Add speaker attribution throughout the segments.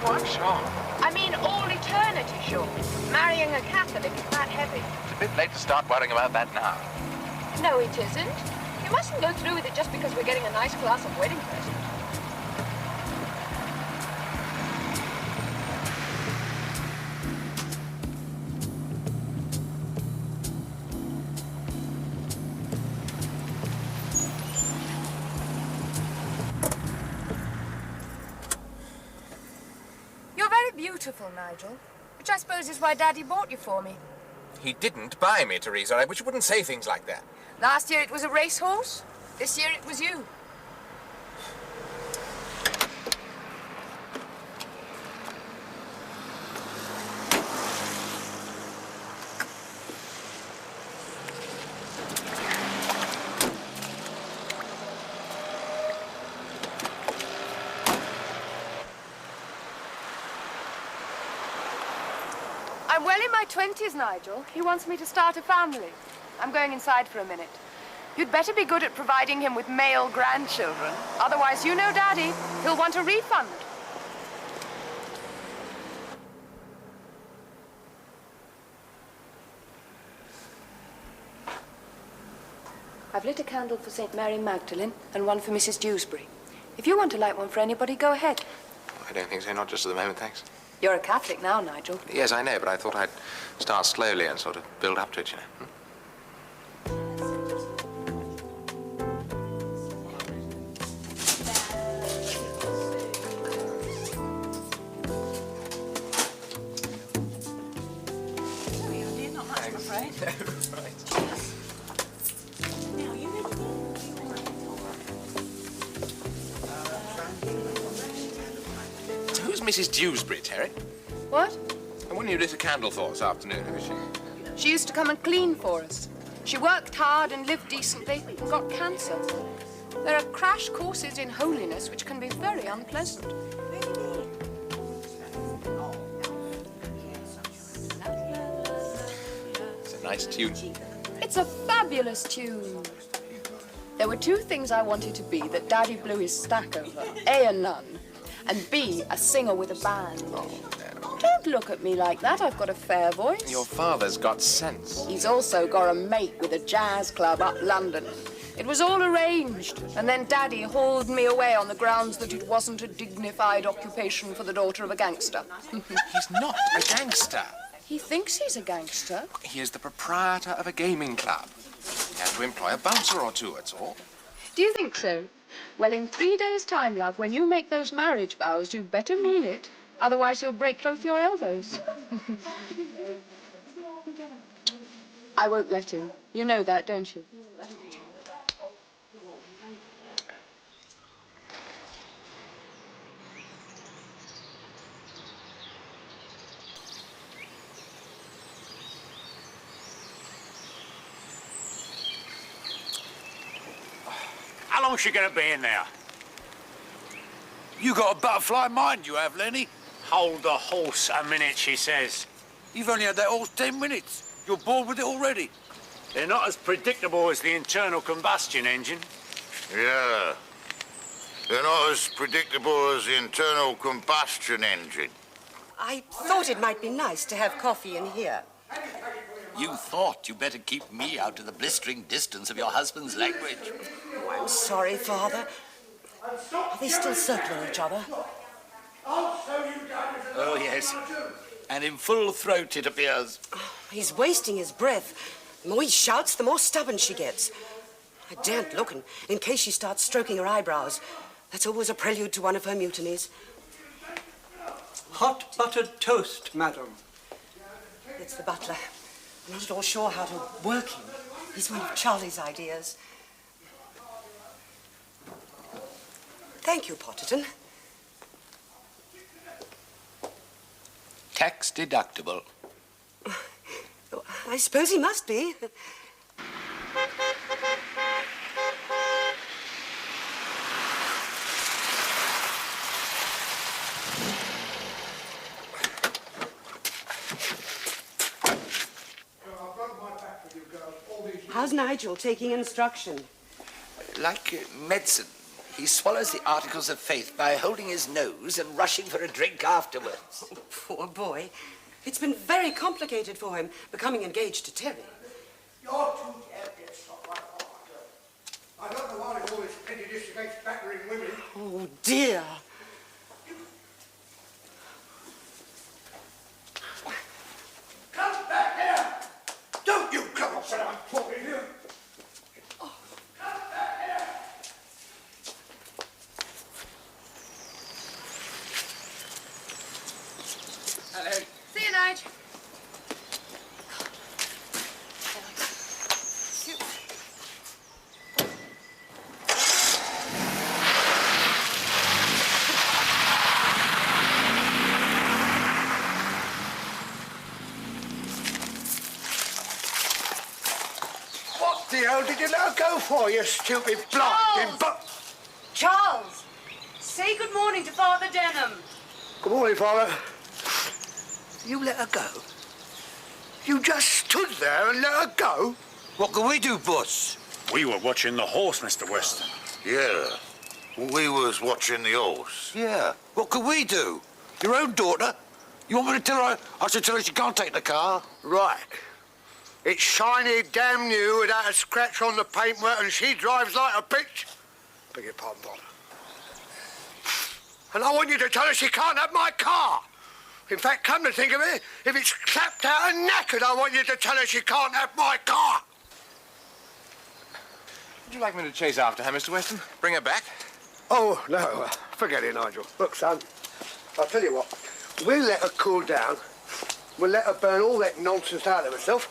Speaker 1: What? Sure.
Speaker 2: I mean, all eternity, sure. Marrying a Catholic is that heavy.
Speaker 1: It's a bit late to start worrying about that now.
Speaker 2: No, it isn't. You mustn't go through with it just because we're getting a nice class of wedding present. You're very beautiful, Nigel. Which I suppose is why Daddy bought you for me.
Speaker 1: He didn't buy me, Teresa. I wish you wouldn't say things like that.
Speaker 2: Last year it was a racehorse. This year it was you. I'm well in my 20s, Nigel. He wants me to start a family. I'm going inside for a minute. You'd better be good at providing him with male grandchildren. Otherwise, you know Daddy. He'll want a refund. I've lit a candle for St. Mary Magdalene and one for Mrs. Dewsbury. If you want to light one for anybody, go ahead.
Speaker 1: I don't think so. Not just at the moment, thanks.
Speaker 2: You're a Catholic now, Nigel.
Speaker 1: Yes, I know, but I thought I'd start slowly and sort of build up to it, you know.
Speaker 3: Not much, I'm afraid.
Speaker 1: No, right.
Speaker 3: Now, you
Speaker 1: Who's Mrs. Dewsbury, Terry?
Speaker 2: What?
Speaker 1: The one you lit a candle for this afternoon, who is she?
Speaker 2: She used to come and clean for us. She worked hard and lived decently and got cancer. There are crash courses in holiness which can be very unpleasant.
Speaker 1: It's a nice tune.
Speaker 2: It's a fabulous tune. There were two things I wanted to be that Daddy blew his stack over. A, a nun, and B, a singer with a band.
Speaker 1: Oh, no.
Speaker 2: Don't look at me like that. I've got a fair voice.
Speaker 1: Your father's got sense.
Speaker 2: He's also got a mate with a jazz club up London. It was all arranged, and then Daddy hauled me away on the grounds that it wasn't a dignified occupation for the daughter of a gangster.
Speaker 1: He's not a gangster.
Speaker 2: He thinks he's a gangster.
Speaker 1: He is the proprietor of a gaming club. He has to employ a bouncer or two, that's all.
Speaker 2: Do you think so? Well, in 3 days' time, love, when you make those marriage vows, you'd better mean it. Otherwise, you'll break both your elbows. I won't let him. You know that, don't you?
Speaker 4: How long's she gonna be in there?
Speaker 5: You got a butterfly mind, you have, Lenny.
Speaker 4: Hold the horse a minute, she says.
Speaker 5: You've only had that horse 10 minutes. You're bored with it already.
Speaker 4: They're not as predictable as the internal combustion engine.
Speaker 6: Yeah. They're not as predictable as the internal combustion engine.
Speaker 7: I thought it might be nice to have coffee in here.
Speaker 8: You thought you better keep me out of the blistering distance of your husband's language.
Speaker 7: Oh, I'm sorry, Father. Are they still circling each other?
Speaker 8: Oh, yes. And in full throat, it appears.
Speaker 7: He's wasting his breath. The more he shouts, the more stubborn she gets. I daren't look in case she starts stroking her eyebrows. That's always a prelude to one of her mutinies.
Speaker 9: Hot buttered toast, madam.
Speaker 7: It's the butler. I'm not at all sure how to work him. He's one of Charlie's ideas. Thank you, Potterton.
Speaker 8: Tax deductible.
Speaker 7: I suppose he must be. How's Nigel taking instruction?
Speaker 8: Like medicine. He swallows the articles of faith by holding his nose and rushing for a drink afterwards.
Speaker 7: Oh, poor boy. It's been very complicated for him, becoming engaged to Terry.
Speaker 3: You're too damn get stuff like that. I don't know why there's all this prejudice against battering women.
Speaker 7: Oh, dear.
Speaker 3: Come back here! Don't you come up when I'm talking to you! Come back here!
Speaker 1: Hello.
Speaker 2: See you, Nige.
Speaker 3: What the hell did you now go for, you stupid blinding but...
Speaker 7: Charles, say good morning to Father Denham.
Speaker 3: Good morning, Father. You let her go? You just stood there and let her go?
Speaker 5: What can we do, boss?
Speaker 4: We were watching the horse, Mr. Weston.
Speaker 6: Yeah. We was watching the horse.
Speaker 5: Yeah. What can we do? Your own daughter? You want me to tell her I should tell her she can't take the car?
Speaker 3: Right. It's shiny, damn new, without a scratch on the paintwork, and she drives like a bitch. Beg your pardon, Father. And I want you to tell her she can't have my car. In fact, come to think of it, if it's clapped out and knackered, I want you to tell her she can't have my car.
Speaker 1: Would you like me to chase after her, Mr. Weston? Bring her back?
Speaker 3: Oh, no, forget it, Nigel. Look, son, I'll tell you what. We'll let her cool down. We'll let her burn all that nonsense out of herself.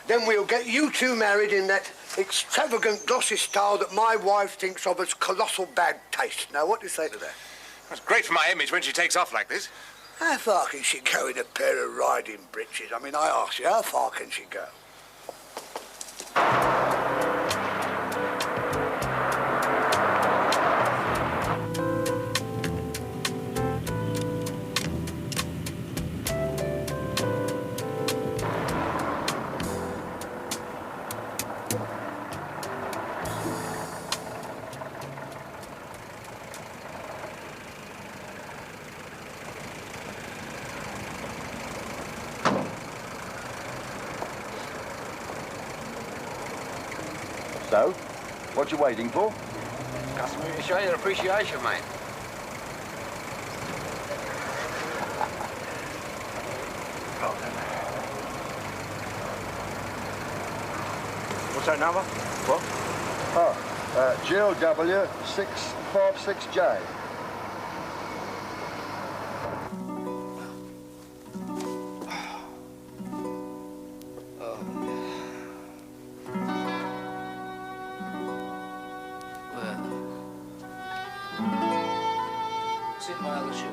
Speaker 3: Then we'll get you two married in that extravagant, glossy style that my wife thinks of as colossal bad taste. Now, what do you say to that?
Speaker 1: That's great for my image when she takes off like this.
Speaker 3: How far can she go in a pair of riding breeches? I mean, I ask you, how far can she go?
Speaker 10: So, what you waiting for?
Speaker 11: Customary to show your appreciation, mate.
Speaker 3: What's that number?
Speaker 10: What? Oh, GLW 656J.
Speaker 11: It's in my other shoe.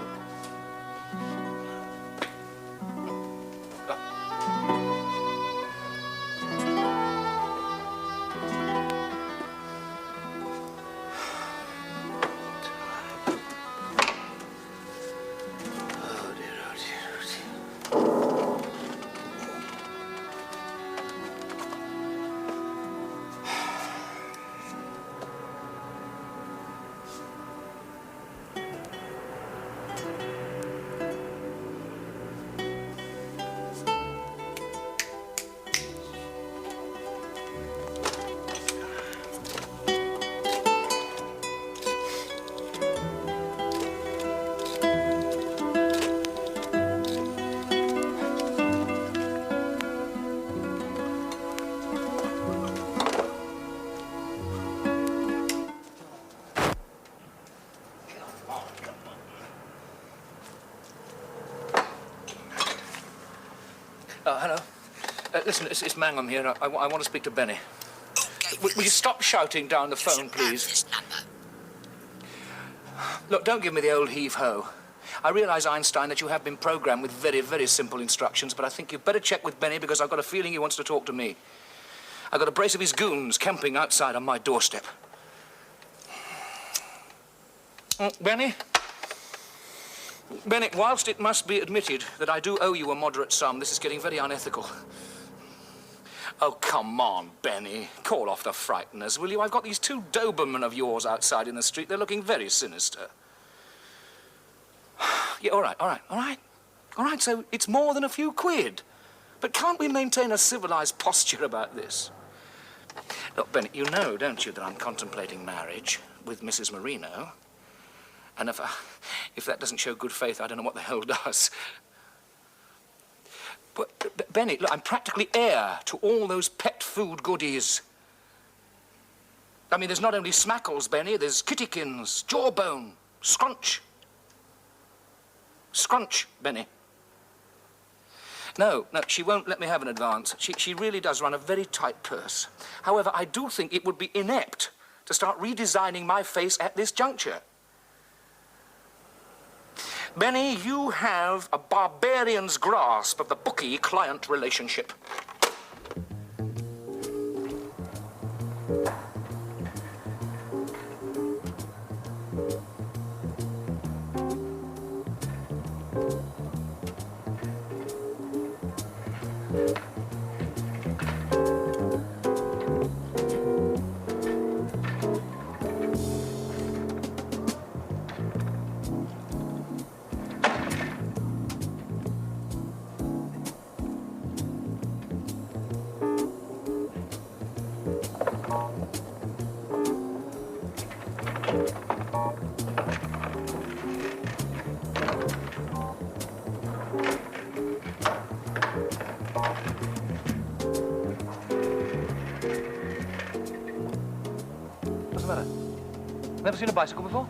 Speaker 11: Hello. Listen, it's Mangham here. I want to speak to Benny. Will you stop shouting down the phone, please? Look, don't give me the old heave-ho. I realise, Einstein, that you have been programmed with very, very simple instructions, but I think you'd better check with Benny because I've got a feeling he wants to talk to me. I've got a brace of his goons camping outside on my doorstep. Benny? Benny, whilst it must be admitted that I do owe you a moderate sum, this is getting very unethical. Oh, come on, Benny. Call off the frighteners, will you? I've got these two Dobermen of yours outside in the street. They're looking very sinister. Yeah, all right, so it's more than a few quid. But can't we maintain a civilized posture about this? Look, Benny, you know, don't you, that I'm contemplating marriage with Mrs. Marino? And if that doesn't show good faith, I don't know what the hell does. But, Benny, look, I'm practically heir to all those pet food goodies. I mean, there's not only Smackles, Benny, there's Kittykins, Jawbone, Scrunch. Scrunch, Benny. No, she won't let me have an advance. She really does run a very tight purse. However, I do think it would be inept to start redesigning my face at this juncture. Benny, you have a barbarian's grasp of the bookie-client relationship. What's the matter? Never seen a bicycle before?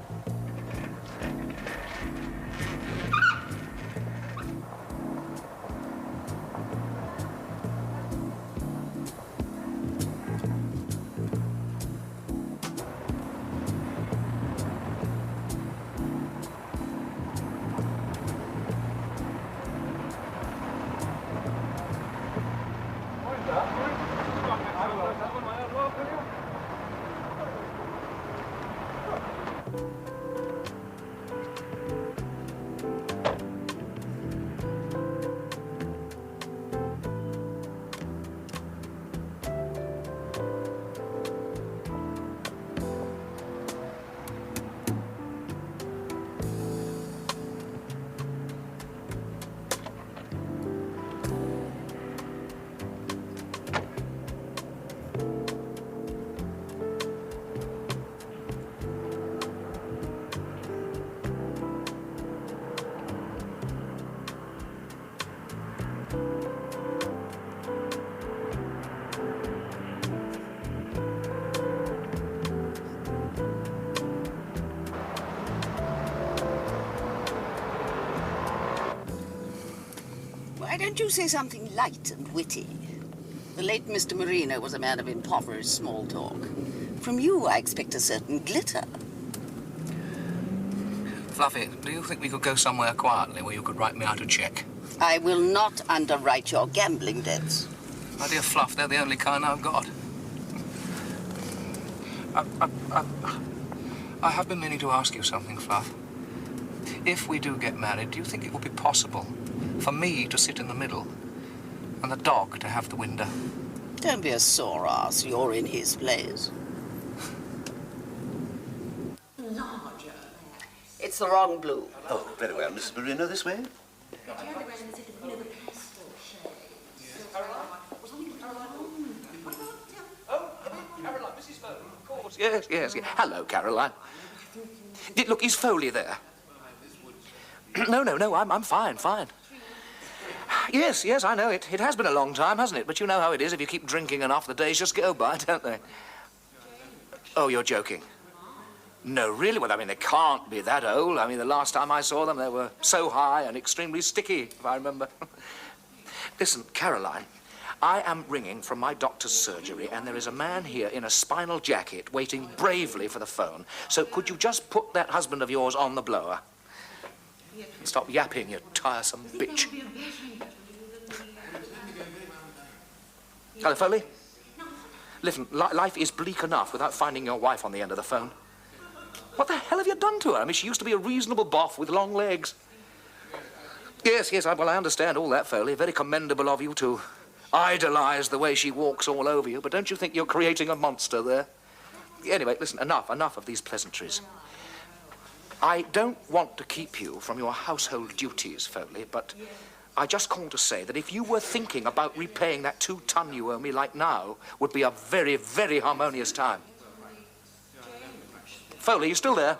Speaker 12: Why don't you say something light and witty? The late Mr. Marino was a man of impoverished small talk. From you, I expect a certain glitter.
Speaker 11: Fluffy, do you think we could go somewhere quietly where you could write me out a cheque?
Speaker 12: I will not underwrite your gambling debts.
Speaker 11: My dear Fluff, they're the only kind I've got. I have been meaning to ask you something, Fluff. If we do get married, do you think it would be possible for me to sit in the middle and the dog to have the window?
Speaker 12: Don't be a sore ass. You're in his place. It's the wrong blue.
Speaker 13: Oh, very well, Mrs. Marino, this way.
Speaker 11: Caroline, Mrs. Bowden, of course. Yes. Hello, Caroline. Look, is Foley there? No, I'm fine. Yes, I know. It has been a long time, hasn't it? But you know how it is. If you keep drinking enough, the days just go by, don't they? Oh, you're joking. No, really? Well, I mean, they can't be that old. I mean, the last time I saw them, they were so high and extremely sticky, if I remember. Listen, Caroline, I am ringing from my doctor's surgery, and there is a man here in a spinal jacket waiting bravely for the phone. So could you just put that husband of yours on the blower? Stop yapping, you tiresome bitch. Hello, Foley? Listen, life is bleak enough without finding your wife on the end of the phone. What the hell have you done to her? I mean, she used to be a reasonable boff with long legs. Yes, well, I understand all that, Foley. Very commendable of you to idolise the way she walks all over you, but don't you think you're creating a monster there? Anyway, listen, enough of these pleasantries. I don't want to keep you from your household duties, Foley, but I just called to say that if you were thinking about repaying that 2 ton you owe me, like now, would be a very, very harmonious time. Foley, you still there?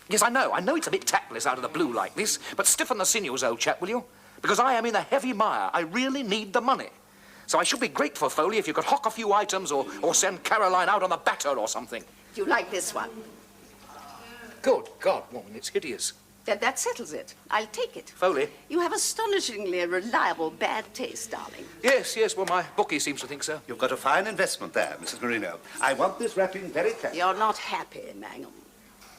Speaker 11: Yes, I know it's a bit tactless out of the blue like this, but stiffen the sinews, old chap, will you? Because I am in a heavy mire. I really need the money. So I should be grateful, Foley, if you could hock a few items or send Caroline out on the batter or something.
Speaker 12: You like this one?
Speaker 11: Good God, woman, it's hideous.
Speaker 12: Then that settles it. I'll take it.
Speaker 11: Foley?
Speaker 12: You have astonishingly reliable bad taste, darling.
Speaker 11: Yes, well, my bookie seems to think so.
Speaker 13: You've got a fine investment there, Mrs. Marino. I want this wrapping very carefully.
Speaker 12: You're not happy, Mangham.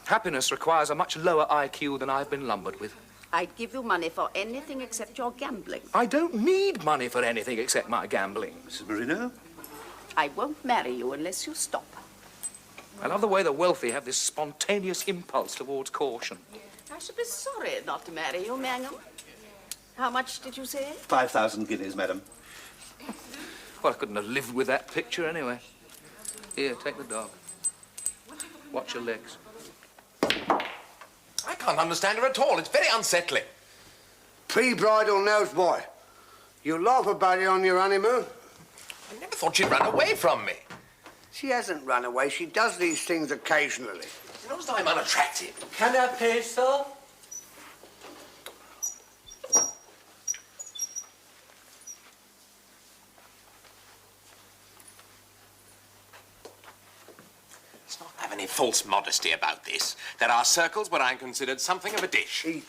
Speaker 11: Happiness requires a much lower IQ than I've been lumbered with.
Speaker 12: I'd give you money for anything except your gambling.
Speaker 11: I don't need money for anything except my gambling.
Speaker 13: Mrs. Marino?
Speaker 12: I won't marry you unless you stop.
Speaker 11: I love the way the wealthy have this spontaneous impulse towards caution.
Speaker 12: I should be sorry not to marry you, Mangham. How much did you say?
Speaker 13: 5,000 guineas, madam.
Speaker 11: Well, I couldn't have lived with that picture anyway. Here, take the dog. Watch your legs.
Speaker 1: I can't understand her at all. It's very unsettling.
Speaker 3: Pre-bridal nose boy. You laugh about it on your honeymoon.
Speaker 1: I never thought she'd run away from me.
Speaker 3: She hasn't run away. She does these things occasionally.
Speaker 1: She knows that I'm unattractive.
Speaker 9: Can I pay, sir?
Speaker 1: Let's not have any false modesty about this. There are circles where I'm considered something of a dish.
Speaker 3: Eat.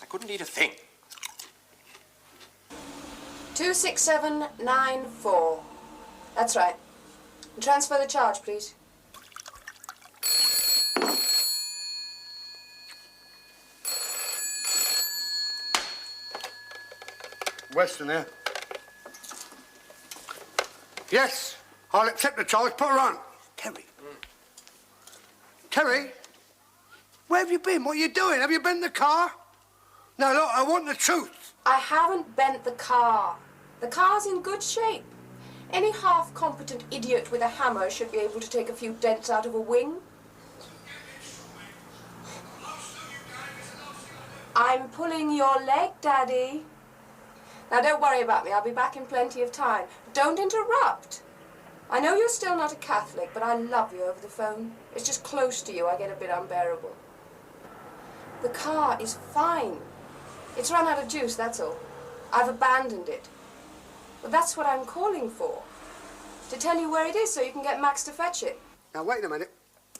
Speaker 1: I couldn't eat a thing.
Speaker 2: 26794. That's right. Transfer the charge, please.
Speaker 3: Weston here. Yes, I'll accept the charge. Put her on. Terry. Terry? Where have you been? What are you doing? Have you bent the car? No, look, I want the truth.
Speaker 2: I haven't bent the car. The car's in good shape. Any half-competent idiot with a hammer should be able to take a few dents out of a wing. I'm pulling your leg, Daddy. Now, don't worry about me. I'll be back in plenty of time. Don't interrupt. I know you're still not a Catholic, but I love you over the phone. It's just close to you I get a bit unbearable. The car is fine. It's run out of juice, that's all. I've abandoned it. But that's what I'm calling for. To tell you where it is so you can get Max to fetch it.
Speaker 3: Now, wait a minute.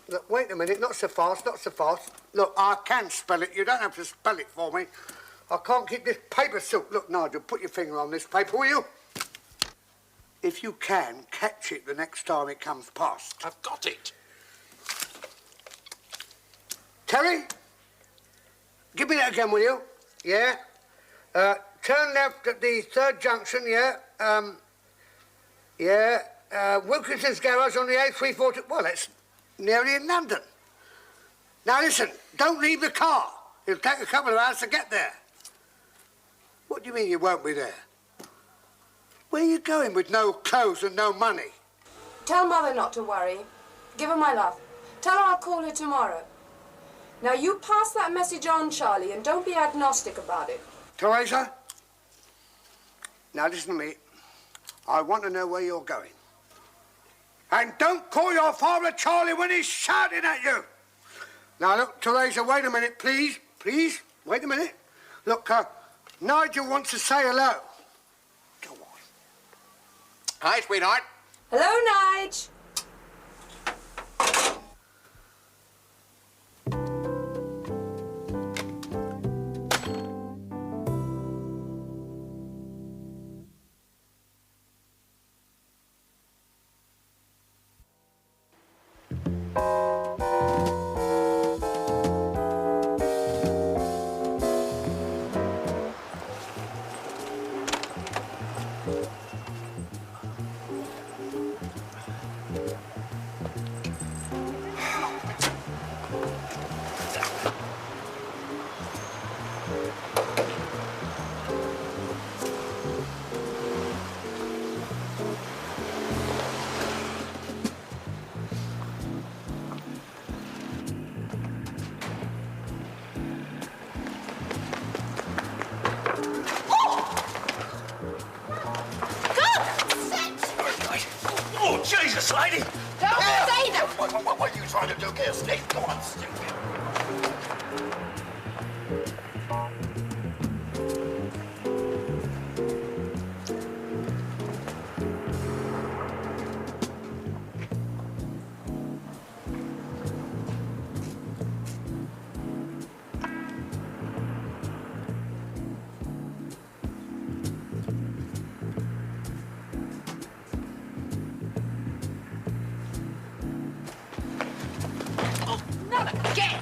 Speaker 3: Look, wait a minute. Not so fast, not so fast. Look, I can spell it. You don't have to spell it for me. I can't keep this paper silk. Look, Nigel, put your finger on this paper, will you? If you can, catch it the next time it comes past.
Speaker 1: I've got it.
Speaker 3: Terry? Give me that again, will you? Yeah? Turn left at the 3rd junction, yeah? Wilkinson's garage on the A340. Well, it's nearly in London. Now, listen, don't leave the car. It'll take a couple of hours to get there. What do you mean you won't be there? Where are you going with no clothes and no money?
Speaker 2: Tell Mother not to worry. Give her my love. Tell her I'll call her tomorrow. Now, you pass that message on, Charlie, and don't be agnostic about it.
Speaker 3: Teresa? Now, listen to me. I want to know where you're going. And don't call your father Charlie when he's shouting at you. Now, look, Teresa, wait a minute, please. Please, wait a minute. Look, Nigel wants to say hello. Go on.
Speaker 1: Hi, sweetheart.
Speaker 2: Hello, Nige.
Speaker 4: Jesus, lady!
Speaker 2: Don't say that!
Speaker 6: What are you trying to do here, Steve? Come on, stupid.
Speaker 2: Not again!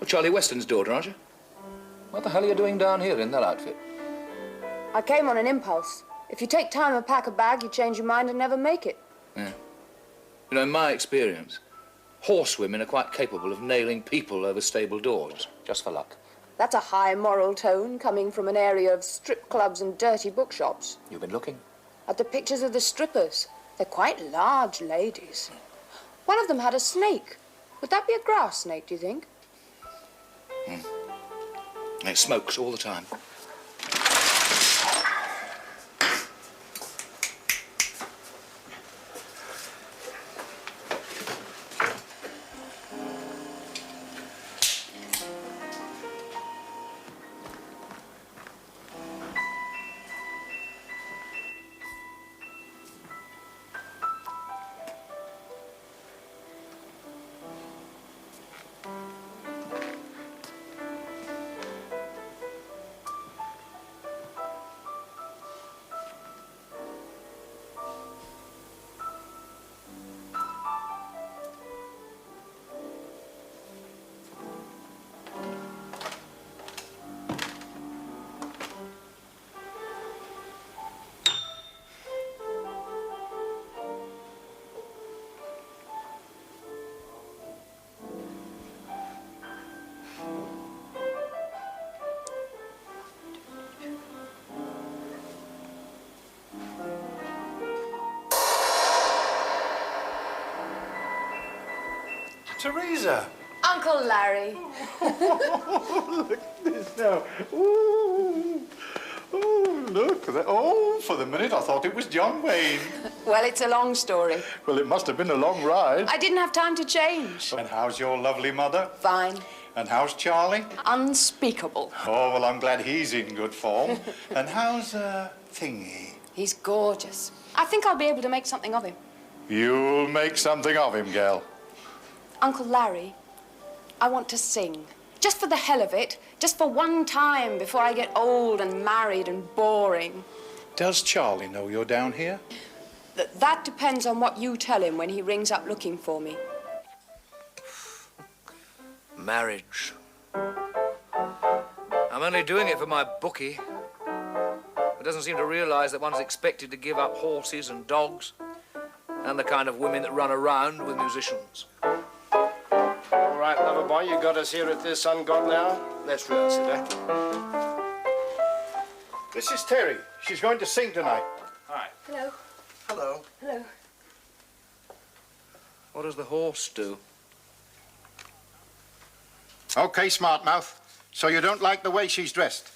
Speaker 11: You're Charlie Weston's daughter, aren't you? What the hell are you doing down here in that outfit?
Speaker 2: I came on an impulse. If you take time to pack a bag, you change your mind and never make it.
Speaker 11: Yeah. You know, in my experience, horsewomen are quite capable of nailing people over stable doors, just for luck.
Speaker 2: That's a high moral tone coming from an area of strip clubs and dirty bookshops.
Speaker 11: You've been looking?
Speaker 2: At the pictures of the strippers. They're quite large ladies. One of them had a snake. Would that be a grass snake, do you think?
Speaker 11: It smokes all the time.
Speaker 13: Teresa!
Speaker 2: Uncle Larry.
Speaker 13: Look at this now. Ooh. Oh, look at that. Oh, for the minute I thought it was John Wayne.
Speaker 2: Well, it's a long story.
Speaker 13: Well, it must have been a long ride.
Speaker 2: I didn't have time to change.
Speaker 13: And how's your lovely mother?
Speaker 2: Fine.
Speaker 13: And how's Charlie?
Speaker 2: Unspeakable.
Speaker 13: Oh, well, I'm glad he's in good form. And how's, Thingy?
Speaker 2: He's gorgeous. I think I'll be able to make something of him.
Speaker 13: You'll make something of him, gal.
Speaker 2: Uncle Larry, I want to sing. Just for the hell of it. Just for one time before I get old and married and boring.
Speaker 13: Does Charlie know you're down here?
Speaker 2: That depends on what you tell him when he rings up looking for me.
Speaker 11: Marriage. I'm only doing it for my bookie. He doesn't seem to realise that one's expected to give up horses and dogs and the kind of women that run around with musicians.
Speaker 14: All right, lover boy, you got us here at this sun god now. Let's rehearse it, eh?
Speaker 13: This is Terry. She's going to sing tonight.
Speaker 14: Hi.
Speaker 2: Hello.
Speaker 14: Hello.
Speaker 2: Hello.
Speaker 11: What does the horse do?
Speaker 6: Okay, smart mouth. So you don't like the way she's dressed?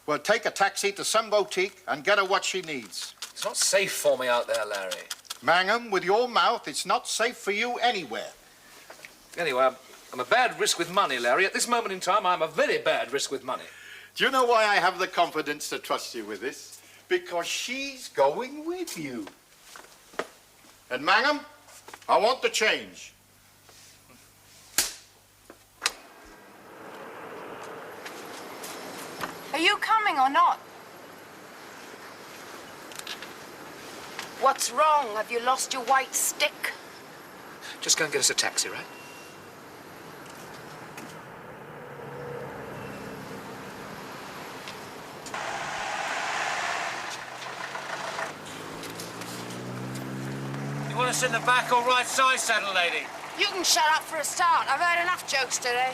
Speaker 6: Well, take a taxi to some boutique and get her what she needs.
Speaker 11: It's not safe for me out there, Larry.
Speaker 6: Mangham, with your mouth, it's not safe for you anywhere.
Speaker 11: Anyway, I'm a bad risk with money, Larry. At this moment in time, I'm a very bad risk with money.
Speaker 6: Do you know why I have the confidence to trust you with this? Because she's going with you. And Mangham, I want the change.
Speaker 2: Are you coming or not? What's wrong? Have you lost your white stick?
Speaker 11: Just go and get us a taxi, right?
Speaker 4: You want to seats in the back or right side saddle, lady?
Speaker 2: You can shut up for a start. I've heard enough jokes today.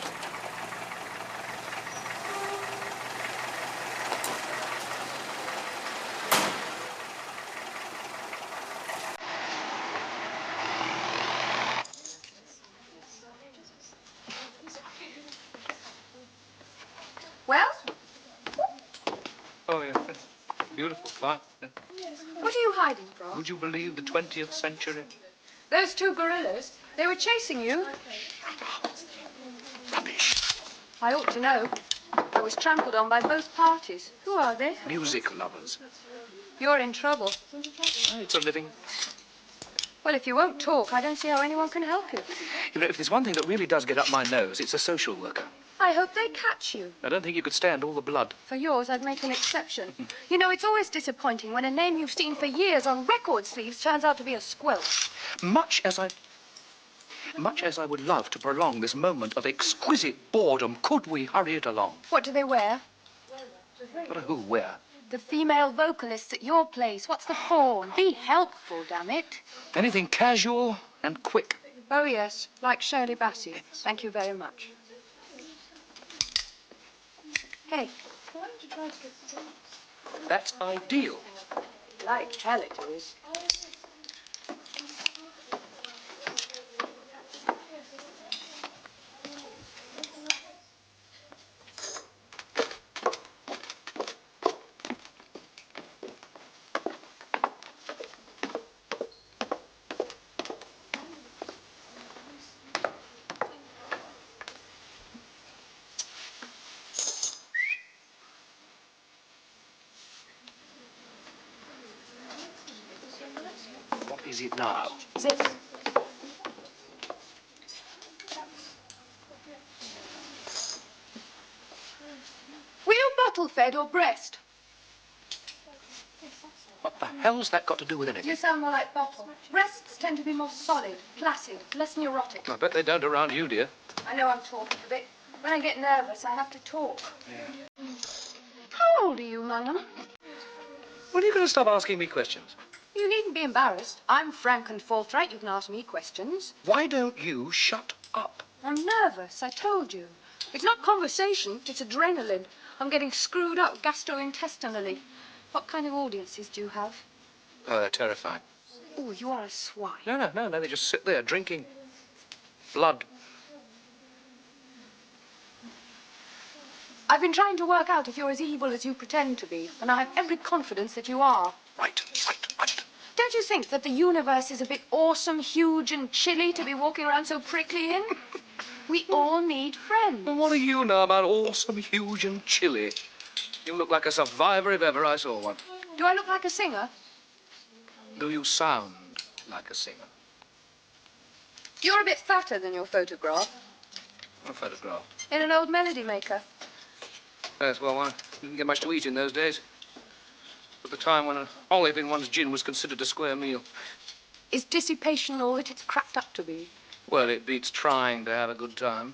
Speaker 2: Well?
Speaker 11: Oh, yeah. Beautiful fight.
Speaker 2: What are you hiding from?
Speaker 11: Would you believe the 20th century?
Speaker 2: Those two gorillas. They were chasing you.
Speaker 11: Rubbish.
Speaker 2: I ought to know. I was trampled on by both parties. Who are they?
Speaker 11: Music lovers.
Speaker 2: You're in trouble.
Speaker 11: Oh, it's a living.
Speaker 2: Well, if you won't talk, I don't see how anyone can help you.
Speaker 11: You know, if there's one thing that really does get up my nose, it's a social worker.
Speaker 2: I hope they catch you.
Speaker 11: I don't think you could stand all the blood.
Speaker 2: For yours, I'd make an exception. You know, it's always disappointing when a name you've seen for years on record sleeves turns out to be a squelch.
Speaker 11: Much as I would love to prolong this moment of exquisite boredom, could we hurry it along?
Speaker 2: What do they wear?
Speaker 11: But who, where?
Speaker 2: The female vocalists at your place. What's the horn? Be helpful, damn it.
Speaker 11: Anything casual and quick.
Speaker 2: Oh, yes, like Shirley Bassey. Thank you very much. Hey.
Speaker 11: That's ideal.
Speaker 2: Like hell it is.
Speaker 11: What is it now?
Speaker 2: This. Were you bottle-fed or breast?
Speaker 11: What the hell's that got to do with anything?
Speaker 2: You sound more like bottle. Breasts tend to be more solid, placid, less neurotic.
Speaker 11: I bet they don't around you, dear.
Speaker 2: I know I'm talking a bit. When I get nervous, I have to talk. Yeah. How old are you, Mangham?
Speaker 11: When are you going to stop asking me questions?
Speaker 2: You needn't be embarrassed. I'm frank and forthright. You can ask me questions.
Speaker 11: Why don't you shut up?
Speaker 2: I'm nervous, I told you. It's not conversation, it's adrenaline. I'm getting screwed up gastrointestinally. What kind of audiences do you have?
Speaker 11: Oh, they're terrifying.
Speaker 2: Oh, you are a swine.
Speaker 11: No, they just sit there drinking blood.
Speaker 2: I've been trying to work out if you're as evil as you pretend to be, and I have every confidence that you are.
Speaker 11: Right.
Speaker 2: Don't you think that the universe is a bit awesome, huge, and chilly to be walking around so prickly in? We all need friends.
Speaker 11: Well, what do you know about awesome, huge, and chilly? You look like a survivor if ever I saw one.
Speaker 2: Do I look like a singer?
Speaker 11: Do you sound like a singer?
Speaker 2: You're a bit fatter than your photograph.
Speaker 11: A photograph?
Speaker 2: In an old melody maker.
Speaker 11: Yes, well, you didn't get much to eat in those days. At the time when an olive in one's gin was considered a square meal.
Speaker 2: Is dissipation all that it's cracked up to be?
Speaker 11: Well, it beats trying to have a good time.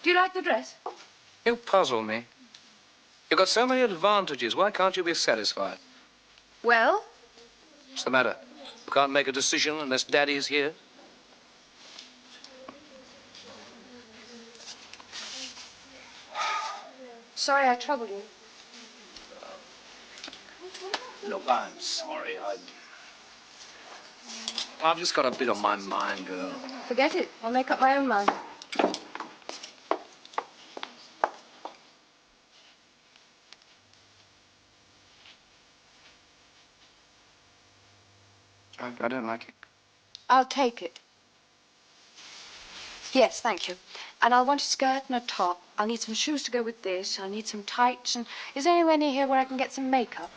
Speaker 2: Do you like the dress?
Speaker 11: You puzzle me. You've got so many advantages. Why can't you be satisfied?
Speaker 2: Well?
Speaker 11: What's the matter? You can't make a decision unless Daddy's here?
Speaker 2: Sorry I troubled you.
Speaker 11: Look, I'm sorry. I've just got a bit on my mind, girl.
Speaker 2: Forget it. I'll make up my own mind.
Speaker 11: I don't like it.
Speaker 2: I'll take it. Yes, thank you. And I'll want a skirt and a top. I'll need some shoes to go with this. I'll need some tights. And is there anywhere near here where I can get some makeup?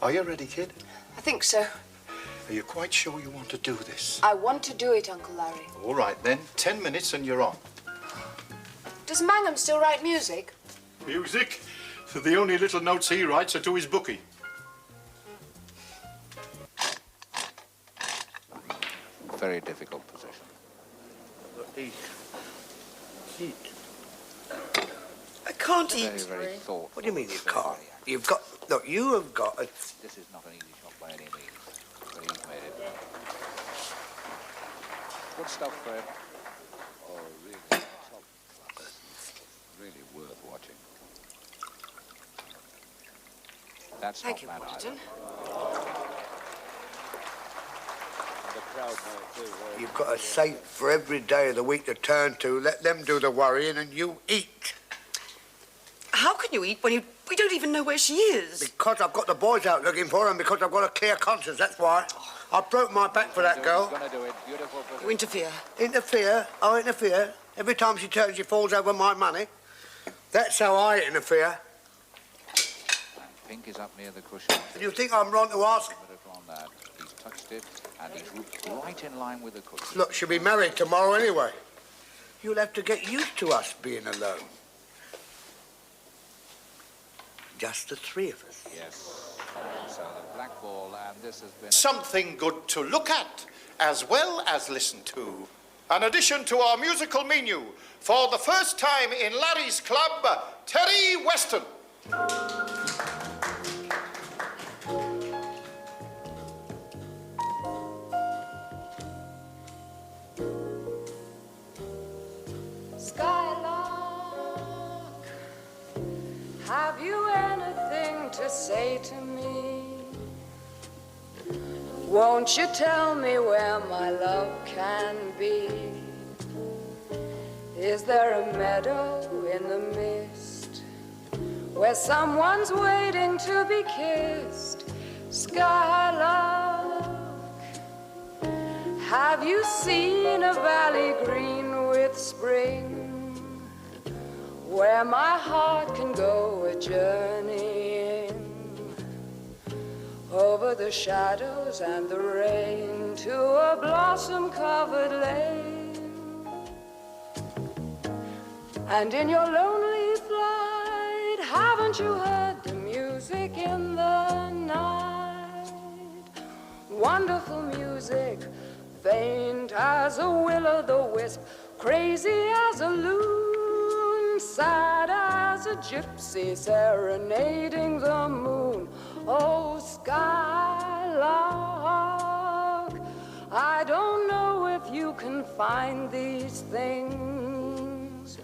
Speaker 6: Are you ready, kid?
Speaker 2: I think so.
Speaker 6: Are you quite sure you want to do this?
Speaker 2: I want to do it, Uncle Larry.
Speaker 6: All right, then. 10 minutes and you're on.
Speaker 2: Does Mangham still write music?
Speaker 6: Music? The only little notes he writes are to his bookie.
Speaker 11: Very difficult position.
Speaker 3: Eat. I can't eat.
Speaker 11: Very, very thoughtful.
Speaker 3: What do you mean you can't? You've got... Look, you have got a...
Speaker 11: This is not an easy shot by any means, but he's made it. Good stuff, Fred. Oh, really, really worth watching. That's
Speaker 7: Thank you,
Speaker 11: not bad
Speaker 7: Waddington.
Speaker 3: You've got a saint for every day of the week to turn to. Let them do the worrying and you eat.
Speaker 7: How can you eat when we don't even know where she is?
Speaker 3: Because I've got the boys out looking for her and because I've got a clear conscience, that's why. I broke my back for that girl.
Speaker 11: Gonna do it. Beautiful position.
Speaker 7: You interfere.
Speaker 3: Interfere? I interfere. Every time she turns, she falls over my money. That's how I interfere.
Speaker 11: And pink is up near the cushion.
Speaker 3: Do you think I'm wrong to ask?
Speaker 11: On that. He's touched it, and he's right in line with the cushion.
Speaker 3: Look, she'll be married tomorrow anyway. You'll have to get used to us being alone. Just the three of us.
Speaker 11: Yes. So the black ball, and this has been...
Speaker 6: Something good to look at, as well as listen to. An addition to our musical menu. For the first time in Larry's club, Terry Weston.
Speaker 2: Skylark, have you anything to say to me? Won't you tell me where my love can be? Is there a meadow in the mist where someone's waiting to be kissed? Skylark, have you seen a valley green with spring, where my heart can go a journeying over the shadows and the rain to a blossom-covered lane? And in your lonely flight, haven't you heard the music in the night? Wonderful music, faint as a will-o'-the-wisp, crazy as a loon, sad as a gypsy serenading the moon. Oh, Skylark, I don't know if you can find these things,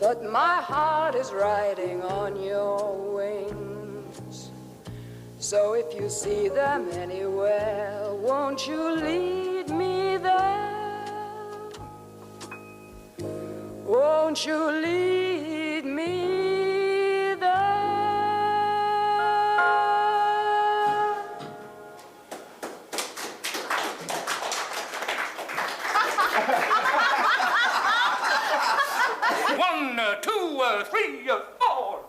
Speaker 2: but my heart is riding on your wings. So if you see them anywhere, won't you lead me there? Won't you lead me there?
Speaker 11: One, two, three, four.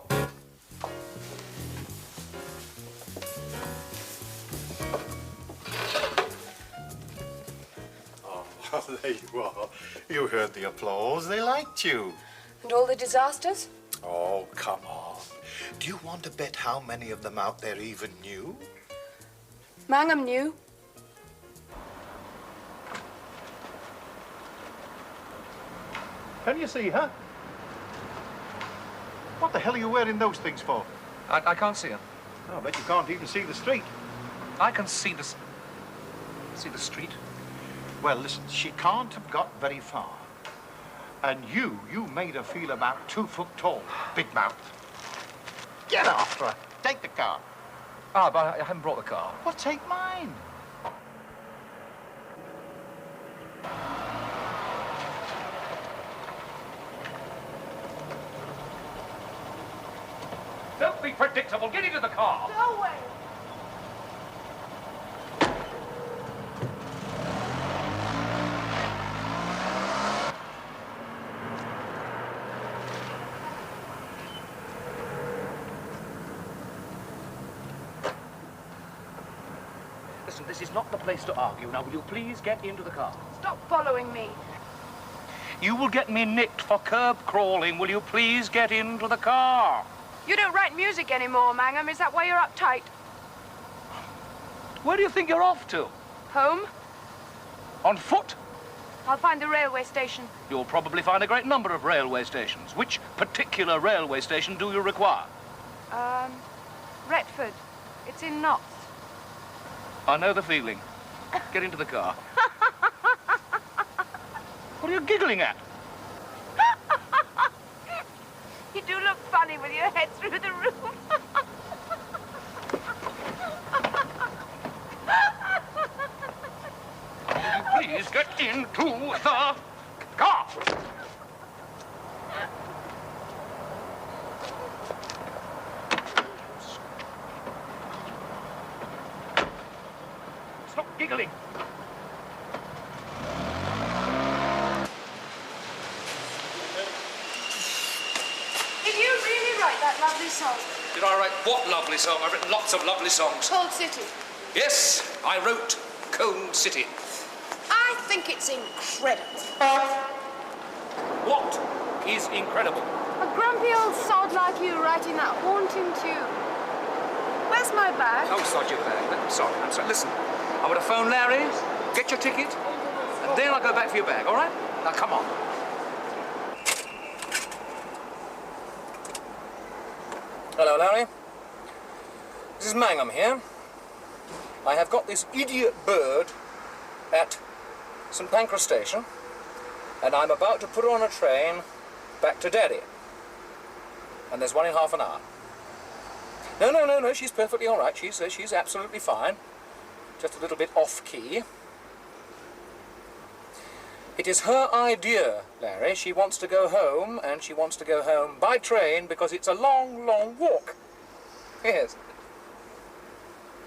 Speaker 6: Oh, there you are. You heard the applause. They liked you.
Speaker 2: And all the disasters?
Speaker 6: Oh, come on. Do you want to bet how many of them out there even knew?
Speaker 2: Mangham knew.
Speaker 13: Can you see her? What the hell are you wearing those things for?
Speaker 11: I can't see her.
Speaker 13: Oh, I bet you can't even see the street.
Speaker 11: I can see the street.
Speaker 13: Well, listen, she can't have got very far. And you made her feel about 2 foot tall, big mouth. Get after her. Take the car.
Speaker 11: Ah, but I haven't brought the car.
Speaker 13: Well, take mine.
Speaker 11: Don't be predictable. Get into the car.
Speaker 2: No way.
Speaker 11: listen, this is not the place to argue. Now, will you please get into the car?
Speaker 2: Stop following me.
Speaker 11: You will get me nicked for curb crawling. Will you please get into the car?
Speaker 2: You don't write music anymore, Mangham. Is that why you're uptight?
Speaker 11: Where do you think you're off to?
Speaker 2: Home?
Speaker 11: On foot?
Speaker 2: I'll find the railway station.
Speaker 11: You'll probably find a great number of railway stations. Which particular railway station do you require?
Speaker 2: Retford. It's in Notts.
Speaker 11: I know the feeling. Get into the car. What are you giggling at?
Speaker 2: You do look funny with your head through the roof.
Speaker 11: Will you please get into the car? Stop giggling.
Speaker 2: Did you really write that lovely song?
Speaker 11: Did I write what lovely song? I've written lots of lovely songs.
Speaker 2: Cold City.
Speaker 11: Yes, I wrote Cold City.
Speaker 2: I think it's incredible.
Speaker 11: What is incredible?
Speaker 2: A grumpy old sod like you writing that haunting tune. Where's my bag?
Speaker 11: Oh, sod your bag. I'm sorry. Listen, I'm going to phone Larry, get your ticket, and then I'll go back for your bag, all right? Now, come on. Hello, Larry. This is Mangham here. I have got this idiot bird at St. Pancras Station, and I'm about to put her on a train back to Daddy. And there's one in half an hour. No, she's perfectly all right. She's absolutely fine. Just a little bit off-key. It is her idea, Larry. She wants to go home, and she wants to go home by train because it's a long, long walk. Yes.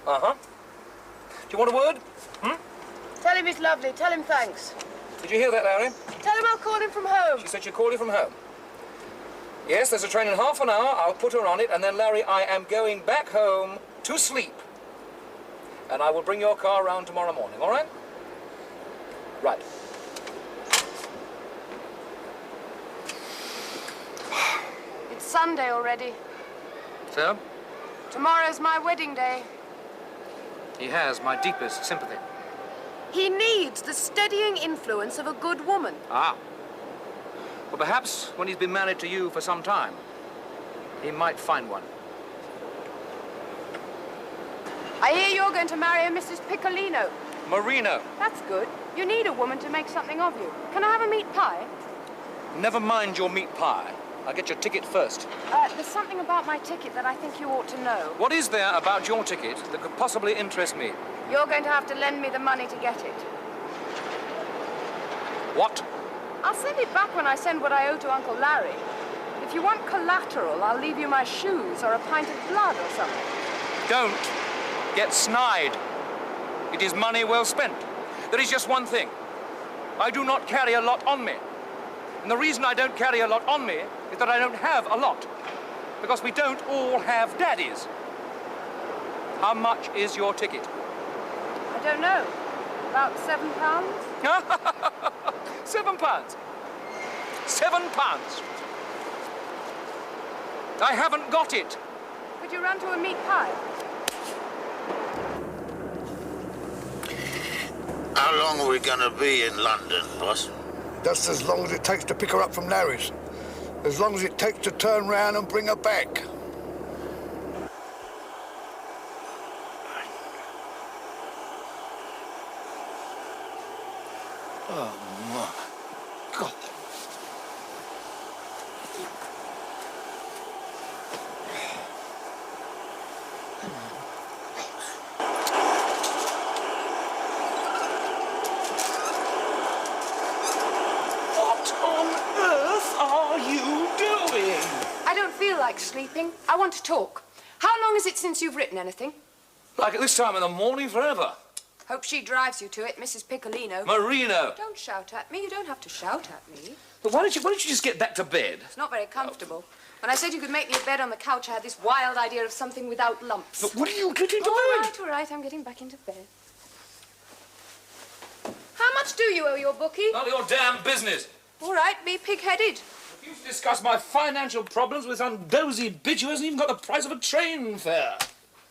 Speaker 11: Uh-huh. Do you want a word?
Speaker 2: Tell him he's lovely. Tell him thanks.
Speaker 11: Did you hear that, Larry?
Speaker 2: Tell him I'll call him from home.
Speaker 11: She said she'd call you from home. Yes, there's a train in half an hour. I'll put her on it, and then, Larry, I am going back home to sleep. And I will bring your car round tomorrow morning, all right? Right.
Speaker 2: It's Sunday already.
Speaker 11: So?
Speaker 2: Tomorrow's my wedding day.
Speaker 11: He has my deepest sympathy.
Speaker 2: He needs the steadying influence of a good woman.
Speaker 11: Ah. Well, perhaps when he's been married to you for some time, he might find one.
Speaker 2: I hear you're going to marry a Mrs. Piccolino.
Speaker 11: Marino.
Speaker 2: That's good. You need a woman to make something of you. Can I have a meat pie?
Speaker 11: Never mind your meat pie. I'll get your ticket first.
Speaker 2: There's something about my ticket that I think you ought to know.
Speaker 11: What is there about your ticket that could possibly interest me?
Speaker 2: You're going to have to lend me the money to get it.
Speaker 11: What?
Speaker 2: I'll send it back when I send what I owe to Uncle Larry. If you want collateral, I'll leave you my shoes or a pint of blood or something.
Speaker 11: Don't get snide. It is money well spent. There is just one thing. I do not carry a lot on me. And the reason I don't carry a lot on me is that I don't have a lot. Because we don't all have daddies. How much is your ticket?
Speaker 2: I don't know. About £7?
Speaker 11: £7. £7. I haven't got it.
Speaker 2: Could you run to a meat pie?
Speaker 5: How long are we going to be in London, boss?
Speaker 3: Just as long as it takes to pick her up from Larry's. As long as it takes to turn round and bring her back.
Speaker 5: Oh, my God.
Speaker 11: What on earth are you doing?
Speaker 2: I don't feel like sleeping. I want to talk. How long is it since you've written anything?
Speaker 11: Like at this time in the morning forever.
Speaker 2: Hope she drives you to it, Mrs. Piccolino.
Speaker 11: Marino.
Speaker 2: Don't shout at me. You don't have to shout at me.
Speaker 11: But why don't you just get back to bed?
Speaker 2: It's not very comfortable. When I said you could make me a bed on the couch, I had this wild idea of something without lumps.
Speaker 11: But what are you getting to
Speaker 2: All
Speaker 11: bed?
Speaker 2: right, all right. I'm getting back into bed. much do you owe your bookie?
Speaker 11: None of your damn business.
Speaker 2: All right, be pig-headed.
Speaker 11: You discuss my financial problems with some dozy bitch who hasn't even got the price of a train fare.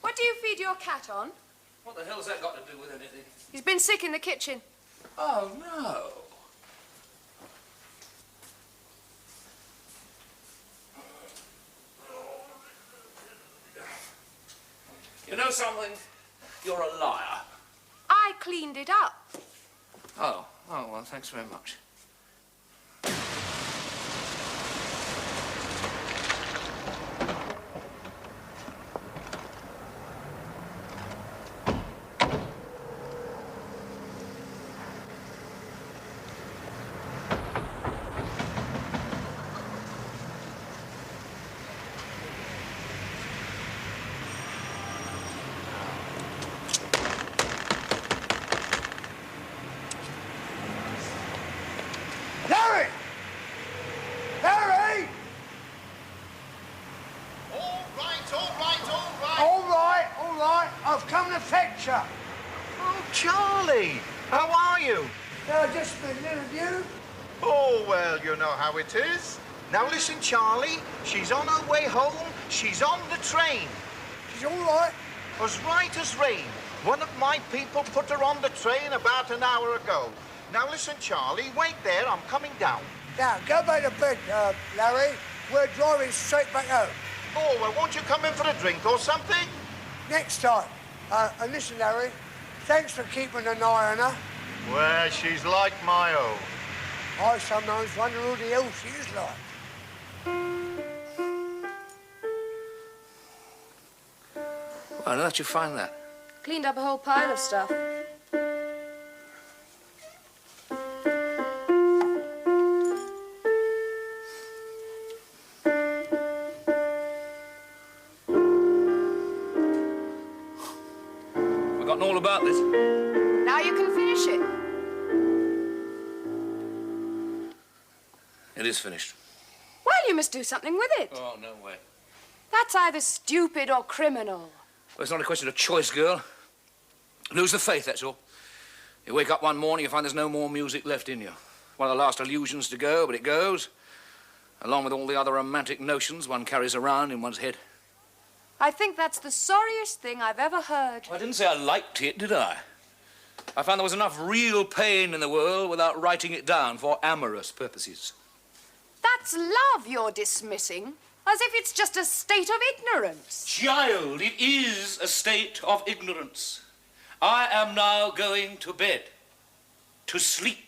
Speaker 2: What do you feed your cat on?
Speaker 11: What the hell's that got to do with anything?
Speaker 2: He's been sick in the kitchen.
Speaker 11: Oh, no. You know something? You're a liar.
Speaker 2: I cleaned it up.
Speaker 11: Oh, well, thanks very much.
Speaker 3: Larry! Larry! All right. I've come to fetch you.
Speaker 13: Oh, Charlie, how are you?
Speaker 3: Just a little view.
Speaker 13: Oh, well, you know how it is. Now listen, Charlie, she's on her way home. She's on the train.
Speaker 3: She's all right.
Speaker 13: As right as rain. One of my people put her on the train about an hour ago. Now listen, Charlie, wait there, I'm coming down.
Speaker 3: Now, go back to bed, Larry. We're driving straight back home.
Speaker 13: Oh, well, won't you come in for a drink or something?
Speaker 3: Next time. And listen, Larry, thanks for keeping an eye on her.
Speaker 6: Well, she's like my own.
Speaker 3: I sometimes wonder who the hell she is like.
Speaker 11: Well, how'd you find that?
Speaker 2: Cleaned up a whole pile of stuff.
Speaker 11: Forgotten all about this.
Speaker 2: Now you can finish it.
Speaker 11: It is finished.
Speaker 2: Well, you must do something with it.
Speaker 11: Oh, no way.
Speaker 2: That's either stupid or criminal.
Speaker 11: Well, it's not a question of choice, girl. Lose the faith, that's all. You wake up one morning, you find there's no more music left in you. One of the last illusions to go, but it goes. Along with all the other romantic notions one carries around in one's head.
Speaker 2: I think that's the sorriest thing I've ever heard.
Speaker 11: I didn't say I liked it, did I? I found there was enough real pain in the world without writing it down for amorous purposes.
Speaker 2: That's love you're dismissing, as if it's just a state of ignorance.
Speaker 11: Child, it is a state of ignorance. I am now going to bed, to sleep.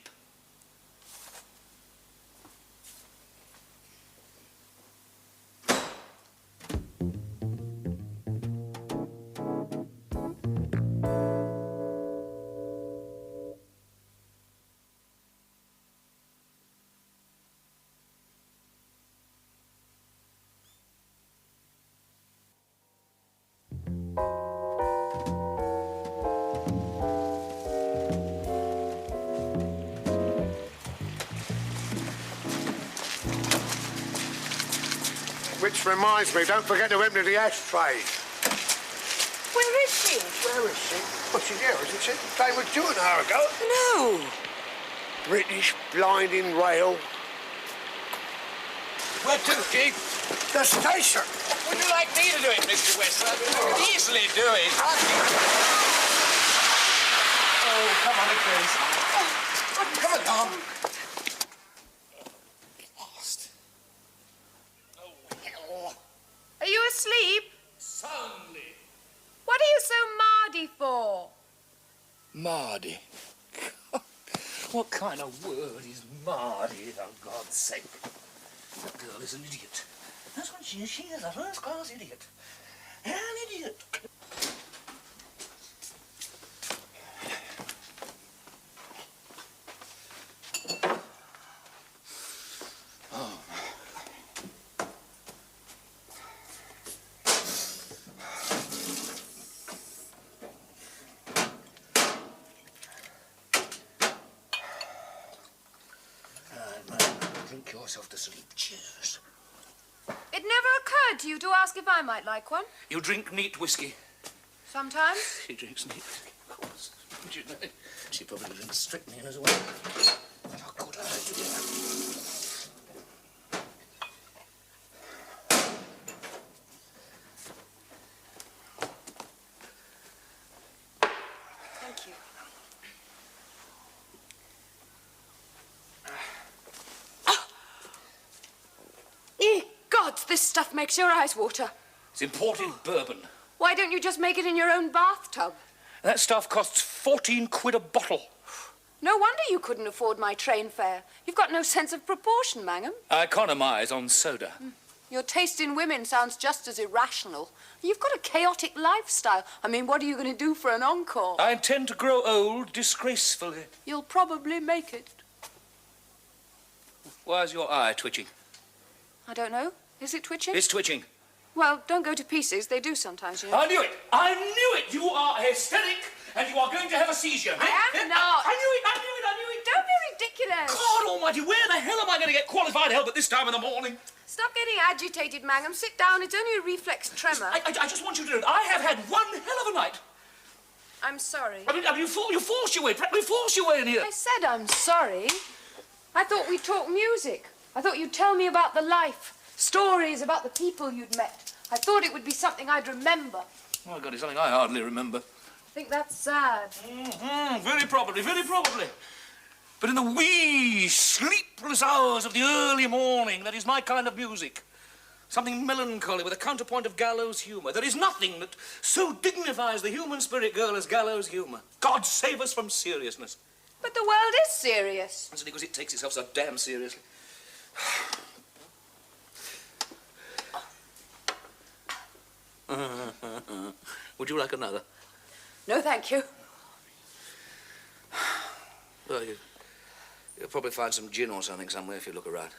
Speaker 3: Which reminds me, don't forget to empty the ashtrays.
Speaker 2: Where is she?
Speaker 3: Where is she? Well, she's here, isn't she? They were 2 an hour ago.
Speaker 2: No.
Speaker 3: British blinding rail.
Speaker 11: Where to, Chief?
Speaker 3: The station.
Speaker 11: Would you like me to do it, Mr. West? I could easily do it. Oh, come on, Grace. Come along. Lost. Oh, hell.
Speaker 2: Are you asleep?
Speaker 11: Soundly.
Speaker 2: What are you so mardy for?
Speaker 11: Mardy. What kind of word is Mardy, for God's sake? That girl is an idiot. That's what she is. She is a first-class idiot. An idiot. Oh. Drink yourself to sleep. Cheers.
Speaker 2: It never occurred to you to ask if I might like one?
Speaker 11: You drink neat whiskey.
Speaker 2: Sometimes.
Speaker 11: She drinks neat whiskey, of course. She probably didn't strychnine as well. Oh, good.
Speaker 7: Thank you.
Speaker 2: Gods, this stuff makes your eyes water.
Speaker 11: It's imported bourbon.
Speaker 2: Why don't you just make it in your own bathtub?
Speaker 11: That stuff costs 14 quid a bottle.
Speaker 2: No wonder you couldn't afford my train fare. You've got no sense of proportion, Mangham.
Speaker 11: I economise on soda.
Speaker 2: Your taste in women sounds just as irrational. You've got a chaotic lifestyle. I mean, what are you going to do for an encore?
Speaker 11: I intend to grow old disgracefully.
Speaker 2: You'll probably make it.
Speaker 11: Why's your eye twitching?
Speaker 2: I don't know. Is it twitching?
Speaker 11: It's twitching.
Speaker 2: Well, don't go to pieces. They do sometimes, you know.
Speaker 11: I knew it! I knew it! You are hysteric and you are going to have a seizure.
Speaker 2: I am not.
Speaker 11: I knew it!
Speaker 2: Don't be ridiculous.
Speaker 11: God almighty, where the hell am I going to get qualified help at this time of the morning?
Speaker 2: Stop getting agitated, Mangham. Sit down. It's only a reflex tremor.
Speaker 11: I just want you to know that I have had one hell of a night.
Speaker 2: I'm sorry.
Speaker 11: I mean, you forced your way. We forced your way in here.
Speaker 2: I said I'm sorry. I thought we'd talk music. I thought you'd tell me about the life, stories about the people you'd met. I thought it would be something I'd remember.
Speaker 11: Oh, God, it's something I hardly remember.
Speaker 2: I think that's sad.
Speaker 11: Very probably, very probably. But in the wee, sleepless hours of the early morning, that is my kind of music. Something melancholy with a counterpoint of gallows humour. There is nothing that so dignifies the human spirit, girl, as gallows humour. God save us from seriousness.
Speaker 2: But the world is serious.
Speaker 11: That's because it takes itself so damn seriously. Would you like another?
Speaker 2: No, thank you.
Speaker 11: Well, you'll probably find some gin or something somewhere if you look around.